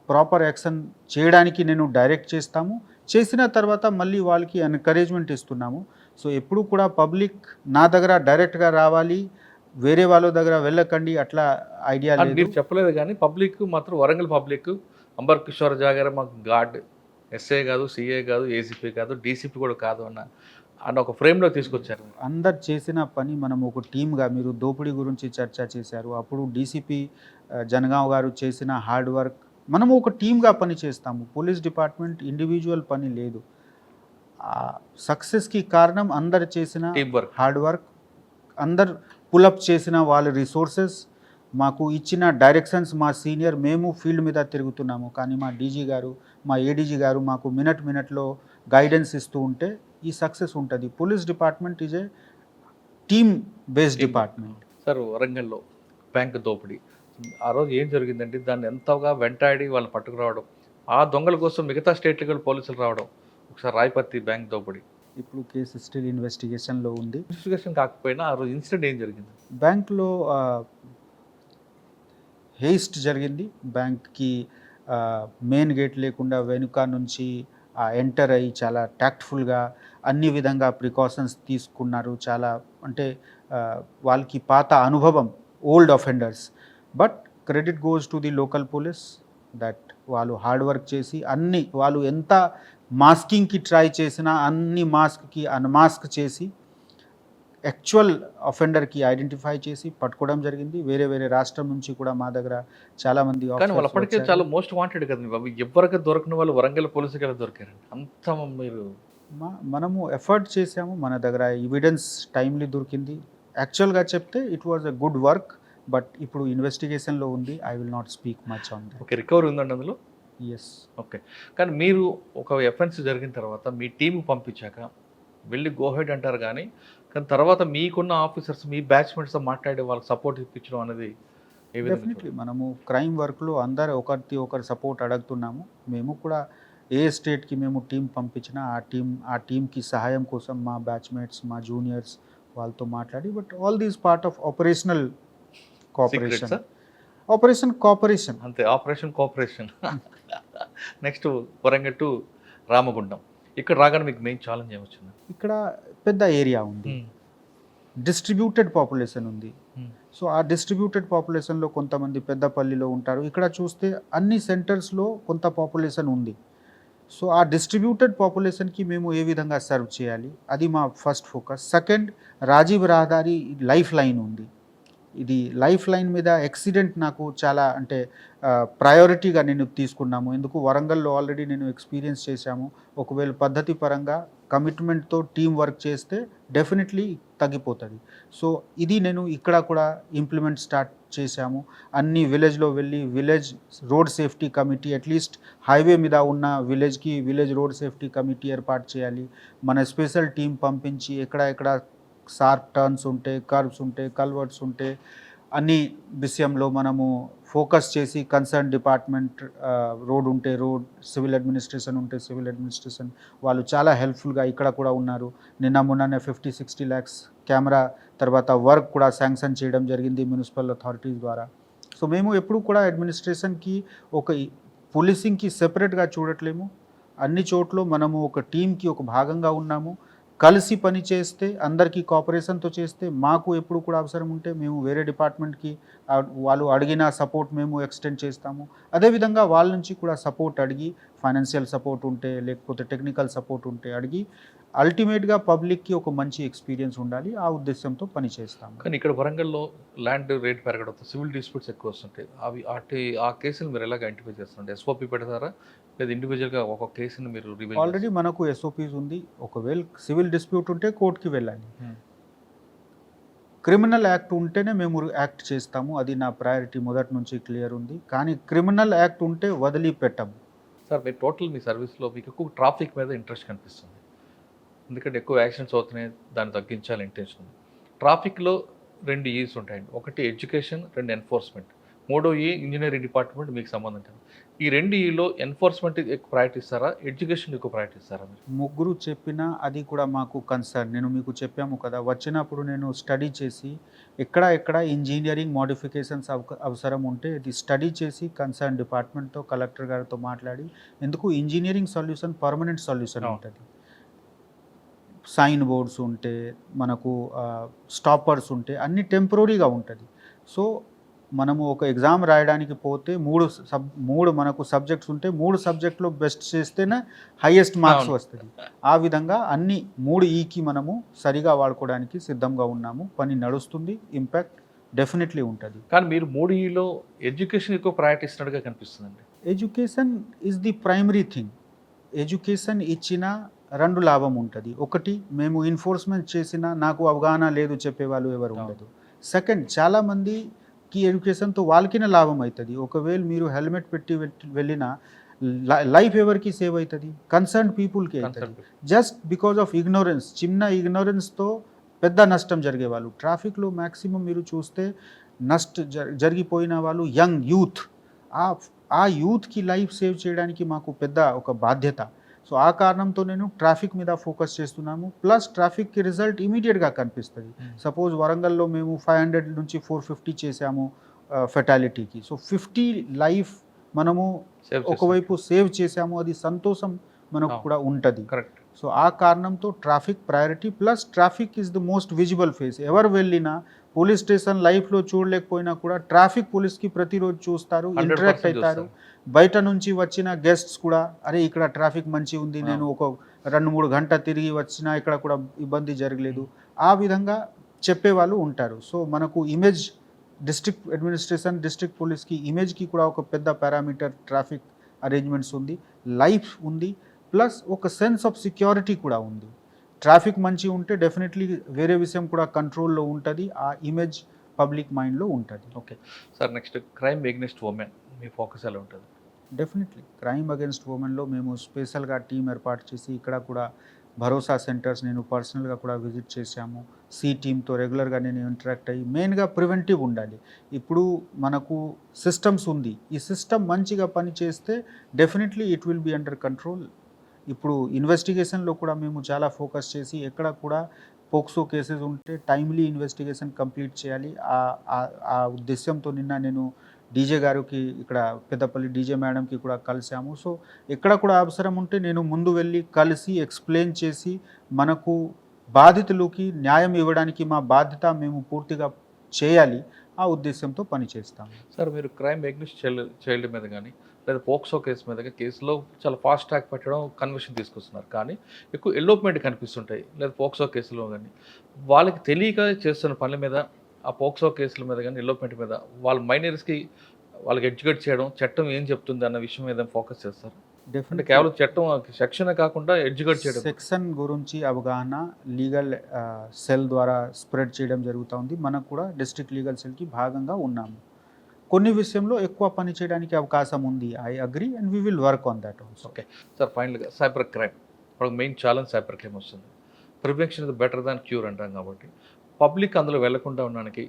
S3: ప్రాపర్ యాక్షన్ చేయడానికి నేను డైరెక్ట్ చేస్తాము. చేసిన తర్వాత మళ్ళీ వాళ్ళకి ఎంకరేజ్మెంట్ ఇస్తున్నాము. సో, ఎప్పుడు కూడా పబ్లిక్ నా దగ్గర డైరెక్ట్గా రావాలి, వేరే వాళ్ళ దగ్గర వెళ్ళకండి అట్లా ఐడియా లేదు.
S2: మీరు చెప్పలేదు కానీ పబ్లిక్ మాత్రం వరంగల్ పబ్లిక్ అంబర్ కిషోర్ జా గారు మాకు గాడ్, ఎస్ఐ కాదు, సిఏ కాదు, ఏసీపీ కాదు, డీసీపీ కూడా కాదు అన్న ఒక ఫ్రేమ్లో తీసుకొచ్చారు.
S3: అందరు చేసిన పని మనం ఒక టీమ్గా, మీరు దోపిడీ గురించి చర్చ చేశారు, అప్పుడు డీసీపీ జనగావ్ గారు చేసిన హార్డ్ వర్క్, మనము ఒక టీమ్గా పని చేస్తాము. పోలీస్ డిపార్ట్మెంట్ ఇండివిజువల్ పని లేదు. సక్సెస్కి కారణం అందరు చేసిన
S2: టీమ్ వర్క్,
S3: హార్డ్ వర్క్, అందరు పులప్ చేసిన వాళ్ళ రిసోర్సెస్, మాకు ఇచ్చిన డైరెక్షన్స్, మా సీనియర్ మేము ఫీల్డ్ మీద తిరుగుతున్నాము, కానీ మా డీజీ గారు, మా ఏడీజీ గారు మాకు మినిట్లో గైడెన్స్ ఇస్తూ ఉంటే ఈ సక్సెస్ ఉంటుంది. Police department is a team based department.
S2: Sir, వరంగల్లో బ్యాంక్ దోపిడీ ఆ రోజు ఏం జరిగిందంటే దాన్ని ఎంతగా వెంటాడి వాళ్ళని పట్టుకురావడం, ఆ దొంగల కోసం మిగతా స్టేట్లకు పోలీసులు రావడం, ఒకసారి రాయపర్తి బ్యాంక్ దోపిడీ.
S3: ఇప్పుడు కేసు స్టిల్ ఇన్వెస్టిగేషన్లో ఉంది.
S2: ఇన్వెస్టిగేషన్ కాకపోయినా ఆ రోజు ఇన్సిడెంట్ ఏం జరిగింది?
S3: బ్యాంక్లో హేస్ట్ జరిగింది. బ్యాంక్కి మెయిన్ గేట్ లేకుండా వెనుక నుంచి ఎంటర్ అయ్యి చాలా ట్యాక్ట్ఫుల్గా అన్ని విధంగా ప్రికాషన్స్ తీసుకున్నారు. చాలా అంటే వాళ్ళకి పాత అనుభవం, old offenders. But credit goes to the local police that వాళ్ళు హార్డ్ వర్క్ చేసి అన్ని, వాళ్ళు ఎంత మాస్కింగ్కి ట్రై చేసినా అన్ని మాస్క్కి అన్మాస్క్ చేసి యాక్చువల్ అఫెండర్కి ఐడెంటిఫై చేసి పట్టుకోవడం జరిగింది. వేరే వేరే రాష్ట్రం నుంచి కూడా మా దగ్గర చాలామంది.
S2: కానీ వాళ్ళు అప్పటికే చాలా మోస్ట్ వాంటెడ్ కదండి బాబు. ఎవరికి దొరకని వాళ్ళు వరంగల్ పోలీసుకి ఎలా దొరికారండి? అంత మీరు
S3: మనము ఎఫర్ట్ చేసాము. మన దగ్గర ఎవిడెన్స్ టైమ్లీ దొరికింది. యాక్చువల్గా చెప్తే it was a good work. But ఇప్పుడు ఇన్వెస్టిగేషన్లో ఉంది. I will not speak much on that.
S2: Okay, recovery ఉందండి అందులో?
S3: ఎస్.
S2: ఓకే. కానీ మీరు ఒక ఎఫెన్స్ జరిగిన తర్వాత మీ టీంకి పంపించాక వెళ్ళి గోహెడ్ అంటారు, కానీ కానీ తర్వాత మీకున్న ఆఫీసర్స్ మీ బ్యాచ్మెంట్స్తో మాట్లాడి వాళ్ళకి సపోర్ట్ ఇప్పించడం అనేది ఏ విధంగా
S3: డెఫినెట్లీ మనము క్రైమ్ వర్క్లో అందరు ఒకరిది ఒకరు సపోర్ట్ అడుగుతున్నాము. మేము కూడా ఏ స్టేట్కి మేము టీం పంపించినా ఆ టీంకి సహాయం కోసం మా బ్యాచ్మేట్స్ మా జూనియర్స్ వాళ్ళతో మాట్లాడి but all these part of operational cooperation cooperation
S2: అంతే operation cooperation. Next Warangal to Ramagundam, ఇక్కడ రాగానే మీకు మెయిన్ ఛాలెంజ్ ఏమొచ్చింది?
S3: ఇక్కడ పెద్ద ఏరియా ఉంది, డిస్ట్రిబ్యూటెడ్ పాపులేషన్ ఉంది. సో ఆ డిస్ట్రిబ్యూటెడ్ పాపులేషన్లో కొంతమంది పెద్దపల్లిలో ఉంటారు. ఇక్కడ చూస్తే అన్ని సెంటర్స్లో కొంత పాపులేషన్ ఉంది. సో ఆ డిస్ట్రిబ్యూటెడ్ పాపులేషన్కి మేము ఏ విధంగా సర్వ్ చేయాలి, అది మా ఫస్ట్ ఫోకస్. సెకండ్, రాజీవ్ రహదారి లైఫ్ లైన్ ఉంది. ఇది లైఫ్ లైన్ మీద యాక్సిడెంట్ నాకు చాలా అంటే ప్రయారిటీగా నేను తీసుకున్నాము. ఎందుకు వరంగల్లో ఆల్రెడీ నేను ఎక్స్పీరియన్స్ చేశాము. ఒకవేళ పద్ధతి పరంగా కమిట్మెంట్తో టీం వర్క్ చేస్తే డెఫినెట్లీ తగ్గిపోతుంది. సో ఇది నేను ఇక్కడ కూడా ఇంప్లిమెంట్ స్టార్ట్ చేశాము. అన్ని విలేజ్లో వెళ్ళి village road safety committee, at least highway మీద ఉన్న విలేజ్కి విలేజ్ రోడ్ సేఫ్టీ కమిటీ ఏర్పాటు చేయాలి. మన స్పెషల్ టీం పంపించి ఎక్కడ షార్ప్ టర్న్స్ ఉంటే, కర్వ్స్ ఉంటే, కల్వర్ట్స్ ఉంటే అన్ని విషయంలో మనము ఫోకస్ చేసి కన్సర్న్ డిపార్ట్మెంట్, రోడ్ ఉంటే రోడ్, సివిల్ అడ్మినిస్ట్రేషన్ ఉంటే సివిల్ అడ్మినిస్ట్రేషన్ వాళ్ళు చాలా హెల్ప్ఫుల్గా ఇక్కడ కూడా ఉన్నారు. మొన్ననే 50-60 lakhs కెమెరా తర్వాత వర్క్ కూడా శాంక్షన్ చేయడం జరిగింది మున్సిపల్ అథారిటీస్ ద్వారా. సో మేము ఎప్పుడు కూడా అడ్మినిస్ట్రేషన్కి ఒక పోలీసింగ్కి సెపరేట్గా చూడట్లేము. అన్ని చోట్ల మనము ఒక టీంకి ఒక భాగంగా ఉన్నాము. కలిసి పని చేస్తే అందరికీ కోఆపరేషన్తో చేస్తే మాకు ఎప్పుడు కూడా అవసరం ఉంటే మేము వేరే డిపార్ట్మెంట్కి వాళ్ళు అడిగిన సపోర్ట్ మేము ఎక్స్టెండ్ చేస్తాము. అదేవిధంగా వాళ్ళ నుంచి కూడా సపోర్ట్ అడిగి, ఫైనాన్షియల్ సపోర్ట్ ఉంటే లేకపోతే టెక్నికల్ సపోర్ట్ ఉంటే అడిగి అల్టిమేట్గా పబ్లిక్కి ఒక మంచి ఎక్స్పీరియన్స్ ఉండాలి, ఆ ఉద్దేశంతో పని చేస్తాము.
S2: కానీ ఇక్కడ వరంగల్లో ల్యాండ్ రేట్ పెరగడంతో సివిల్ డిస్ప్యూట్స్ ఎక్కువ వస్తుంటాయి. ఆ కేసులు మీరు ఎలాగ ఐడెంటిఫై చేస్తుంటే ఎస్ఓపి పెడతారా లేదా ఇండివిజువల్గా ఒక కేసుని మీరు రివీల్?
S3: ఆల్రెడీ మనకు ఎస్ఓపీస్ ఉంది. ఒకవేళ సివిల్ డిస్ప్యూట్ ఉంటే కోర్టుకి వెళ్ళాలి. క్రిమినల్ యాక్ట్ ఉంటేనే మేము యాక్ట్ చేస్తాము. అది నా ప్రయారిటీ మొదటి నుంచి క్లియర్ ఉంది. కానీ క్రిమినల్ యాక్ట్ ఉంటే వదిలిపెట్టము.
S2: సార్ మీరు టోటల్ మీ సర్వీస్లో మీకు ఎక్కువ ట్రాఫిక్ మీద ఇంట్రెస్ట్ కనిపిస్తుంది, ఎందుకంటే ఎక్కువ యాక్సిడెంట్స్ అవుతున్నాయి, దాన్ని తగ్గించాలి ఇంటెన్షన్ ఉంది. ట్రాఫిక్లో 2 ఈస్ ఉంటాయండి, ఒకటి ఎడ్యుకేషన్, 2 ఎన్ఫోర్స్మెంట్, 3వ ఈ ఇంజనీరింగ్ డిపార్ట్మెంట్ మీకు సంబంధం కాదు. ఈ 2 ఈలో ఎన్ఫోర్స్మెంట్ ఎక్కువ ప్రయారిటీ ఇస్తారా, ఎడ్యుకేషన్ ఎక్కువ ప్రయారిటీ ఇస్తారా? మీరు
S3: ముగ్గురు చెప్పినా అది కూడా మాకు కన్సర్న్. నేను మీకు చెప్పాము కదా, వచ్చినప్పుడు నేను స్టడీ చేసి ఎక్కడ ఇంజనీరింగ్ మోడిఫికేషన్స్ అవసరం ఉంటే ఇది స్టడీ చేసి కన్సర్న్ డిపార్ట్మెంట్తో కలెక్టర్ గారితో మాట్లాడి, ఎందుకు ఇంజనీరింగ్ సొల్యూషన్ పర్మనెంట్ సొల్యూషన్ ఉంటుంది. సైన్ బోర్డ్స్ ఉంటే మనకు స్టాపర్స్ ఉంటే అన్ని టెంపరీగా ఉంటుంది. సో మనము ఒక ఎగ్జామ్ రాయడానికి పోతే మూడు మనకు సబ్జెక్ట్స్ ఉంటే 3 సబ్జెక్టులో బెస్ట్ చేస్తేనే హైయెస్ట్ మార్క్స్ వస్తుంది. ఆ విధంగా అన్ని 3 ఈకి మనము సరిగా వాడుకోవడానికి సిద్ధంగా ఉన్నాము. పని నడుస్తుంది, ఇంపాక్ట్ డెఫినెట్లీ ఉంటుంది.
S2: కానీ మీరు 3 ఈలో ఎడ్యుకేషన్ ఎక్కువ ప్రయారిటీ ఇస్తున్నట్టుగా కనిపిస్తుందండి.
S3: Education is the primary thing. Education ఇచ్చిన 2 లాభం ఉంటుంది. ఒకటి, మేము ఎన్ఫోర్స్మెంట్ చేసినా నాకు అవగాహన లేదు చెప్పేవాళ్ళు ఎవరు ఉండదు. సెకండ్, చాలామందికి ఎడ్యుకేషన్తో వాళ్ళకినే లాభం అవుతుంది. ఒకవేళ మీరు హెల్మెట్ పెట్టి వెళ్ళినా లైఫ్ ఎవరికి సేవ్ అవుతుంది, కన్సర్న్ పీపుల్కి అవుతుంది. జస్ట్ బికాజ్ ఆఫ్ ఇగ్నోరెన్స్, చిన్న ఇగ్నోరెన్స్తో పెద్ద నష్టం జరిగేవాళ్ళు. ట్రాఫిక్లో మ్యాక్సిమం మీరు చూస్తే జరిగిపోయిన వాళ్ళు యంగ్ యూత్. ఆ యూత్కి లైఫ్ సేవ్ చేయడానికి మాకు పెద్ద ఒక బాధ్యత. సో ఆ కారణంతో నేను ట్రాఫిక్ మీద ఫోకస్ చేస్తున్నాము. ప్లస్ ట్రాఫిక్కి రిజల్ట్ ఇమీడియట్గా కనిపిస్తుంది. సపోజ్ వరంగల్లో మేము 500 నుంచి 450 చేసాము ఫెటాలిటీకి. సో 50 లైఫ్ మనము ఒకవైపు సేవ్ చేసాము, అది సంతోషం మనకు కూడా ఉంటుంది.
S2: కరెక్ట్.
S3: సో ఆ కారణంతో traffic priority. Plus traffic is the most visible face. ఎవరు వెళ్ళినా పోలీస్ స్టేషన్ లైఫ్లో చూడలేకపోయినా కూడా ట్రాఫిక్ పోలీస్కి ప్రతిరోజు చూస్తారు, ఇంటరాక్ట్ అవుతారు. బయట నుంచి వచ్చిన గెస్ట్స్ కూడా అరే ఇక్కడ ట్రాఫిక్ మంచి ఉంది, నేను ఒక 2-3 గంటలు తిరిగి వచ్చినా ఇక్కడ కూడా ఇబ్బంది జరగలేదు, ఆ విధంగా చెప్పేవాళ్ళు ఉంటారు. సో మనకు ఇమేజ్, డిస్ట్రిక్ట్ అడ్మినిస్ట్రేషన్, డిస్ట్రిక్ట్ పోలీస్కి ఇమేజ్కి కూడా ఒక పెద్ద పారామీటర్ ట్రాఫిక్ అరేంజ్మెంట్స్ ఉంది, లైఫ్ ఉంది, ప్లస్ ఒక సెన్స్ ఆఫ్ సెక్యూరిటీ కూడా ఉంది. ట్రాఫిక్ మంచి ఉంటే డెఫినెట్లీ వేరే విషయం కూడా కంట్రోల్లో ఉంటుంది, ఆ ఇమేజ్ పబ్లిక్ మైండ్లో ఉంటుంది.
S2: Okay sir, next crime against women మీ ఫోకస్ ఎలా ఉంటుంది?
S3: డెఫినెట్లీ క్రైమ్ అగెన్స్ట్ ఉమెన్లో మేము స్పెషల్గా టీం ఏర్పాటు చేసి ఇక్కడ కూడా భరోసా సెంటర్స్ నేను పర్సనల్గా కూడా విజిట్ చేశాము. సి టీమ్తో రెగ్యులర్గా నేను ఇంటరాక్ట్ అయ్యి మెయిన్గా ప్రివెంటివ్ ఉండాలి. ఇప్పుడు మనకు సిస్టమ్స్ ఉంది, ఈ సిస్టమ్ మంచిగా పనిచేస్తే definitely it will be under control. ఇప్పుడు ఇన్వెస్టిగేషన్లో కూడా మేము చాలా ఫోకస్ చేసి ఎక్కడ కూడా పోక్సో కేసెస్ ఉంటే టైమ్లీ ఇన్వెస్టిగేషన్ కంప్లీట్ చేయాలి. ఆ ఉద్దేశంతో నిన్న నేను డీజే గారికి ఇక్కడ పెద్దపల్లి డీజే మేడంకి కూడా కలిసాము. సో ఎక్కడ కూడా అవసరం ఉంటే నేను ముందు వెళ్ళి కలిసి ఎక్స్ప్లెయిన్ చేసి మనకు బాధితులకి న్యాయం ఇవ్వడానికి మా బాధ్యత మేము పూర్తిగా చేయాలి, ఆ ఉద్దేశంతో పనిచేస్తాము.
S2: సార్ మీరు క్రైమ్ ఎగ్నిస్ట్ చైల్డ్ మీద కానీ లేదా పోక్సో కేసు మీద కేసులో చాలా ఫాస్ట్ ట్రాక్ పెట్టడం కన్విక్షన్ తీసుకొస్తున్నారు, కానీ ఎక్కువ ఎల్లోప్మెంట్ కనిపిస్తుంటాయి. లేదా పోక్సో కేసులో కానీ వాళ్ళకి తెలియక చేస్తున్న పనుల మీద, ఆ పోక్సో కేసుల మీద కానీ ఎల్లోప్మెంట్ మీద వాళ్ళ మైనర్స్కి వాళ్ళకి ఎడ్యుకేట్ చేయడం, చట్టం ఏం చెప్తుంది అన్న విషయం మీద ఫోకస్ చేస్తారు. అంటే
S3: డెఫినెట్
S2: కేవలం చట్టం సెక్షన్ కాకుండా ఎడ్యుకేట్ చేయడం.
S3: సెక్షన్ గురించి అవగాహన లీగల్ సెల్ ద్వారా స్ప్రెడ్ చేయడం జరుగుతూ ఉంది. మనకు కూడా డిస్ట్రిక్ట్ లీగల్ సెల్కి భాగంగా ఉన్నాము. కొన్ని విషయంలో ఎక్కువ పని చేయడానికి అవకాశం ఉంది. I agree and we will work on that also.
S2: Okay sir, ఫైనల్గా సైబర్ క్రైమ్ ఇప్పుడు మెయిన్ ఛాలెంజ్ సైబర్ క్రైమ్ వస్తుంది. Prevention is better than cure అంటాం కాబట్టి పబ్లిక్ అందులో వెళ్లకుండా ఉండడానికి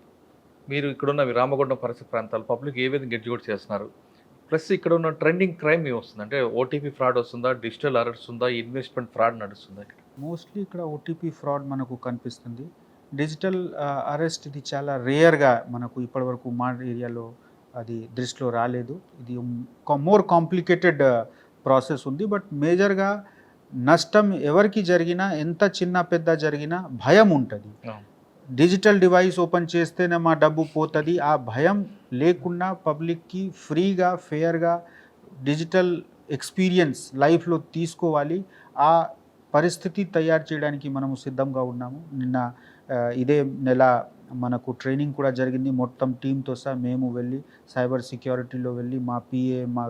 S2: మీరు ఇక్కడున్న రామగుండం పరిసర ప్రాంతాలు పబ్లిక్ ఏ విధంగా ఎడ్యుకేట్ చేస్తున్నారు? ప్లస్ ఇక్కడ ఉన్న ట్రెండింగ్ క్రైమ్ ఏమి వస్తుంది? అంటే ఓటీపీ ఫ్రాడ్ వస్తుందా, డిజిటల్ అరెస్ట్ ఉందా, ఇన్వెస్ట్మెంట్ ఫ్రాడ్ నడుస్తుందా?
S3: మోస్ట్లీ ఇక్కడ ఓటీపీ ఫ్రాడ్ మనకు కనిపిస్తుంది. డిజిటల్ అరెస్ట్ ఇది చాలా రేర్గా మనకు ఇప్పటివరకు మా ఏరియాలో అది దృష్టిలో రాలేదు. ఇది మోర్ కాంప్లికేటెడ్ ప్రాసెస్ ఉంది. బట్ మేజర్గా నష్టం ఎవరికి జరిగినా, ఎంత చిన్న పెద్ద జరిగినా భయం ఉంటుంది. డిజిటల్ డివైస్ ఓపెన్ చేస్తేనే మా డబ్బు పోతుంది, ఆ భయం లేకుండా పబ్లిక్కి ఫ్రీగా ఫెయిర్గా డిజిటల్ ఎక్స్పీరియన్స్ లైఫ్లో తీసుకోవాలి. ఆ పరిస్థితి తయారు చేయడానికి మనము సిద్ధంగా ఉన్నాము. నిన్న ఇదే నెల మనకు ట్రైనింగ్ కూడా జరిగింది. మొత్తం టీంతో సహా మేము వెళ్ళి సైబర్ సెక్యూరిటీలో వెళ్ళి మా పిఏ, మా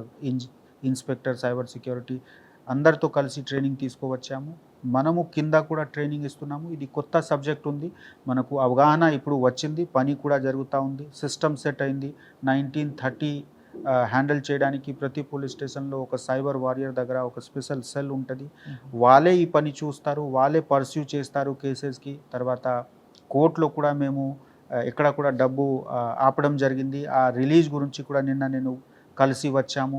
S3: ఇన్స్పెక్టర్ సైబర్ సెక్యూరిటీ అందరితో కలిసి ట్రైనింగ్ తీసుకువచ్చాము. మనము కింద కూడా ట్రైనింగ్ ఇస్తున్నాము. ఇది కొత్త సబ్జెక్ట్ ఉంది, మనకు అవగాహన ఇప్పుడు వచ్చింది, పని కూడా జరుగుతూ ఉంది, సిస్టమ్ సెట్ అయింది. 1930 హ్యాండిల్ చేయడానికి ప్రతి పోలీస్ స్టేషన్లో ఒక సైబర్ వారియర్ దగ్గర ఒక స్పెషల్ సెల్ ఉంటుంది. వాళ్ళే ఈ పని చూస్తారు, వాళ్ళే పర్స్యూ చేస్తారు కేసెస్కి. తర్వాత కోర్టులో కూడా మేము ఎక్కడ కూడా డబ్బు ఆపడం జరిగింది. ఆ రిలీజ్ గురించి కూడా నిన్న నేను కలిసి వచ్చాము,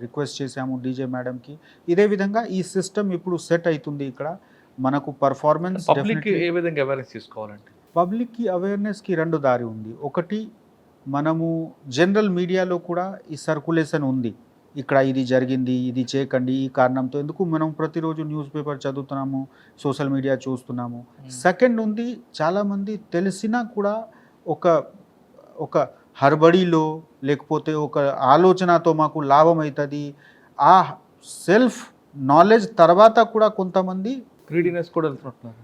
S3: రిక్వెస్ట్ చేశాము డీజే మేడంకి. ఇదే విధంగా ఈ సిస్టమ్ ఇప్పుడు సెట్ అవుతుంది. ఇక్కడ మనకు పర్ఫార్మెన్స్
S2: పబ్లిక్ ఏ విధంగా అవేర్నెస్ తీసుకోవాలంటే
S3: పబ్లిక్కి అవేర్నెస్కి రెండు దారి ఉంది. ఒకటి, మనము జనరల్ మీడియాలో కూడా ఈ సర్కులేషన్ ఉంది, ఇక్కడ ఇది జరిగింది, ఇది చేయకండి, ఈ కారణంతో. ఎందుకు మనం ప్రతిరోజు న్యూస్ పేపర్ చదువుతున్నాము, సోషల్ మీడియా చూస్తున్నాము. సెకండ్ ఉంది, చాలామంది తెలిసినా కూడా ఒక హర్బడిలో లేకపోతే ఒక ఆలోచనతో మాకు లాభం అవుతుంది, ఆ సెల్ఫ్ నాలెడ్జ్ తర్వాత కూడా కొంతమంది
S2: గ్రీడీనెస్ కూడా వెళ్తున్నారు,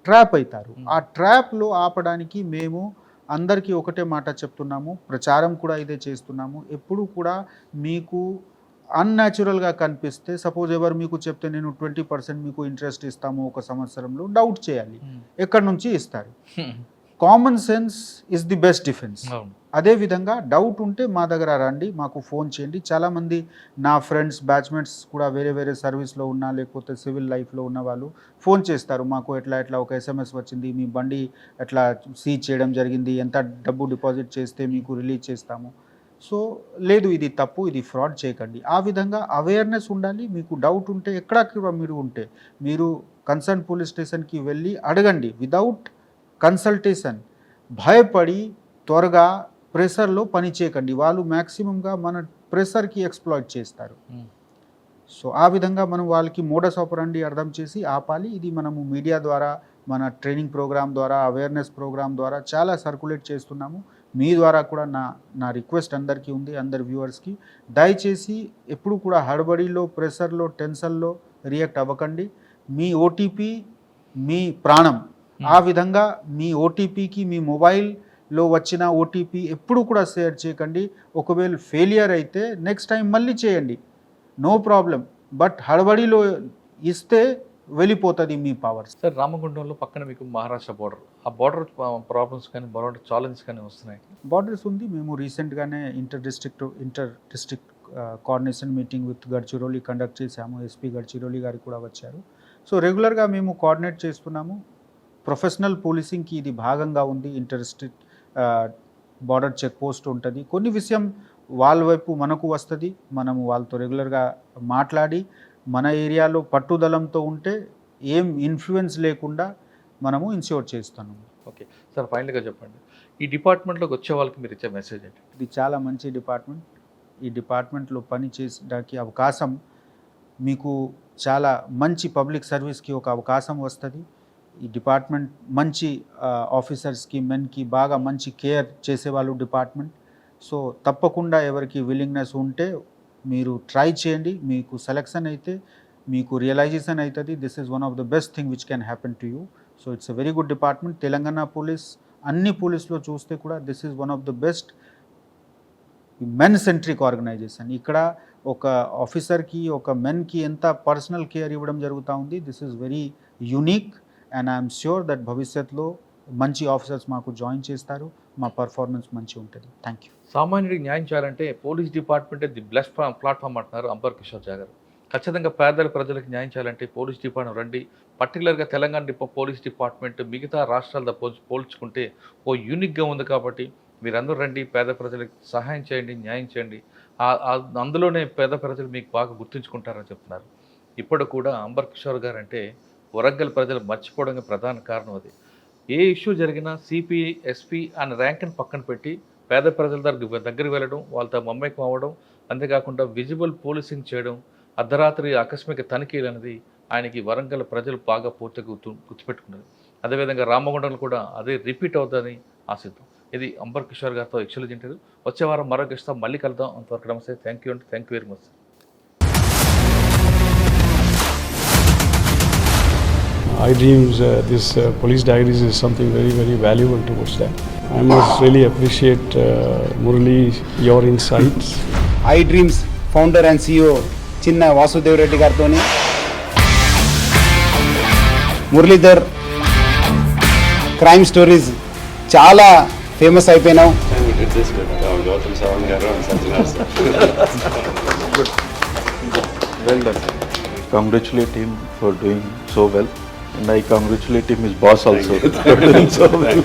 S3: ట్రాప్ అవుతారు. ఆ ట్రాప్లో ఆపడానికి మేము అందరికీ ఒకటే మాట చెప్తున్నాము, ప్రచారం కూడా ఇదే చేస్తున్నాము. ఎప్పుడు కూడా మీకు అన్యాచురల్గా కనిపిస్తే, సపోజ్ ఎవరు మీకు చెప్తే నేను 20% మీకు ఇంట్రెస్ట్ ఇస్తాము ఒక సంవత్సరంలో, డౌట్ చేయాలి, ఎక్కడి నుంచి ఇస్తారు. Common sense is the best defence. అదేవిధంగా డౌట్ ఉంటే మా దగ్గర రండి, మాకు ఫోన్ చేయండి. చాలామంది నా ఫ్రెండ్స్, బ్యాచ్మేట్స్ కూడా వేరే వేరే సర్వీస్లో ఉన్నా లేకపోతే సివిల్ లైఫ్లో ఉన్న వాళ్ళు ఫోన్ చేస్తారు, మాకు ఎట్లా ఒక ఎస్ఎంఎస్ వచ్చింది, మీ బండి ఎట్లా సీజ్ చేయడం జరిగింది, ఎంత డబ్బు డిపాజిట్ చేస్తే మీకు రిలీజ్ చేస్తాము. సో లేదు, ఇది తప్పు, ఇది ఫ్రాడ్ చేయకండి. ఆ విధంగా అవేర్నెస్ ఉండాలి. మీకు డౌట్ ఉంటే ఎక్కడ మీరు ఉంటే మీరు కన్సర్న్ పోలీస్ స్టేషన్కి వెళ్ళి అడగండి వితౌట్ కన్సల్టేషన్. భయపడి త్వరగా ప్రెషర్లో పని చేయకండి, వాళ్ళు మ్యాక్సిమంగా మన ప్రెషర్కి ఎక్స్ప్లాయిట్ చేస్తారు. సో ఆ విధంగా మనం వాళ్ళకి మోడస్ ఆపరండి అర్థం చేసి ఆపాలి. ఇది మనము మీడియా ద్వారా, మన ట్రైనింగ్ ప్రోగ్రామ్ ద్వారా, అవేర్నెస్ ప్రోగ్రామ్ ద్వారా చాలా సర్క్యులేట్ చేస్తున్నాము. మీ ద్వారా కూడా నా రిక్వెస్ట్ అందరికీ ఉంది, అందరి వ్యూవర్స్కి, దయచేసి ఎప్పుడు కూడా హడబడిలో, ప్రెషర్లో, టెన్షన్లో రియాక్ట్ అవ్వకండి. మీ ఓటీపీ మీ ప్రాణం. ఆ విధంగా మీ ఓటీపీకి, మీ మొబైల్లో వచ్చిన ఓటీపీ ఎప్పుడు కూడా షేర్ చేయకండి. ఒకవేళ ఫెయిలియర్ అయితే నెక్స్ట్ టైం మళ్ళీ చేయండి, నో ప్రాబ్లం. బట్ హడబడిలో ఇస్తే వెళ్ళిపోతుంది మీ పవర్స్.
S2: సార్, రామగుండంలో పక్కన మీకు మహారాష్ట్ర బార్డర్, ఆ బార్డర్ ప్రాబ్లమ్స్ కానీ బార్డర్ ఛాలెంజ్ కానీ వస్తున్నాయి?
S3: బార్డర్స్ ఉంది. మేము రీసెంట్గానే inter district coordination meeting with Gadchiroli conduct చేశాము. ఎస్పీ గడ్చిరోలి గారు కూడా వచ్చారు. సో రెగ్యులర్గా మేము కోఆర్డినేట్ చేస్తున్నాము. ప్రొఫెషనల్ పోలీసింగ్కి ఇది భాగంగా ఉంది. Inter state border check post ఉంటుంది. కొన్ని విషయం వాళ్ళ వైపు మనకు వస్తుంది. మనము వాళ్ళతో రెగ్యులర్గా మాట్లాడి మన ఏరియాలో పట్టుదలంతో ఉంటే ఏం ఇన్ఫ్లుయెన్స్ లేకుండా మనము ఇన్ష్యూర్ చేస్తున్నాము.
S2: ఓకే సార్, ఫైనల్గా చెప్పండి, ఈ డిపార్ట్మెంట్లోకి వచ్చే వాళ్ళకి మీరు ఇచ్చే మెసేజ్ ఏంటి?
S3: ఇది చాలా మంచి డిపార్ట్మెంట్. ఈ డిపార్ట్మెంట్లో పని చేసడానికి అవకాశం, మీకు చాలా మంచి పబ్లిక్ సర్వీస్కి ఒక అవకాశం వస్తుంది. ఈ డిపార్ట్మెంట్ మంచి ఆఫీసర్స్కి, మెన్కి బాగా మంచి కేర్ చేసేవాళ్ళు డిపార్ట్మెంట్. సో తప్పకుండా ఎవరికి విల్లింగ్నెస్ ఉంటే మీరు ట్రై చేయండి. మీకు సెలెక్షన్ అయితే మీకు రియలైజేషన్ అవుతుంది. This is one of the best thing which can happen to you. So it's a very good department. Telangana police అన్ని పోలీస్లో చూస్తే కూడా this is one of the best men centric organization. ఇక్కడ ఒక ఆఫీసర్కి, ఒక మెన్కి ఎంత పర్సనల్ కేర్ ఇవ్వడం జరుగుతూ ఉంది. This is very unique and I'm sure that భవిష్యత్తులో మంచి ఆఫీసర్స్ మాకు జాయిన్ చేస్తారు. మా పర్ఫార్మెన్స్ మంచిగా ఉంటుంది. Thank you.
S2: సామాన్యుడికి న్యాయం చేయాలంటే పోలీస్ డిపార్ట్మెంటే ది బెస్ట్ ప్లాట్ఫామ్ అంటున్నారు అంబర్ కిషోర్ జా గారు. ఖచ్చితంగా పేదల ప్రజలకు న్యాయం చేయాలంటే పోలీస్ డిపార్ట్మెంట్ రండి. పర్టికులర్గా తెలంగాణ పోలీస్ డిపార్ట్మెంట్ మిగతా రాష్ట్రాలతో పోల్చుకుంటే ఓ యూనిక్గా ఉంది కాబట్టి మీరందరూ రండి, పేద ప్రజలకు సహాయం చేయండి, న్యాయం చేయండి. అందులోనే పేద ప్రజలు మీకు బాగా గుర్తుంచుకుంటారని చెప్తున్నారు. ఇప్పుడు కూడా అంబర్ కిషోర్ గారు అంటే వరంగల్ ప్రజలు మర్చిపోవడానికి ప్రధాన కారణం అది. ఏ ఇష్యూ జరిగినా సిపి, ఎస్పీ అని ర్యాంక్ని పక్కన పెట్టి పేద ప్రజల దగ్గరికి వెళ్ళడం, వాళ్ళతో మమ్మకం అవ్వడం, అంతేకాకుండా విజిబుల్ పోలీసింగ్ చేయడం, అర్ధరాత్రి ఆకస్మిక తనిఖీలు అనేది ఆయనకి వరంగల్ ప్రజలు బాగా పూర్తిగా గుర్తుపెట్టుకున్నారు. అదేవిధంగా రామగుండంలో కూడా అదే రిపీట్ అవుతుందని ఆశిద్దాం. ఇది అంబర్ కిషోర్ గారితో ఎక్స్క్లూజివ్ ఇంటర్వ్యూ. వచ్చే వారం మరొక ఇస్తాం, మళ్ళీ కలుద్దాం. అంతవరకు నమస్తే. థ్యాంక్ యూ అండి. Thank you very much.
S4: iDreams, this police diaries is something very, very valuable towards that. I must really appreciate Murali, your insights.
S5: iDreams founder and CEO చిన్న వాసుదేవ్ రెడ్డి గారితో మురళీధర్ క్రైమ్ స్టోరీస్ చాలా famous అయిపోయినావు.
S6: Well done. Congratulate him for doing so well, and I congratulate him, his boss also, for doing so well.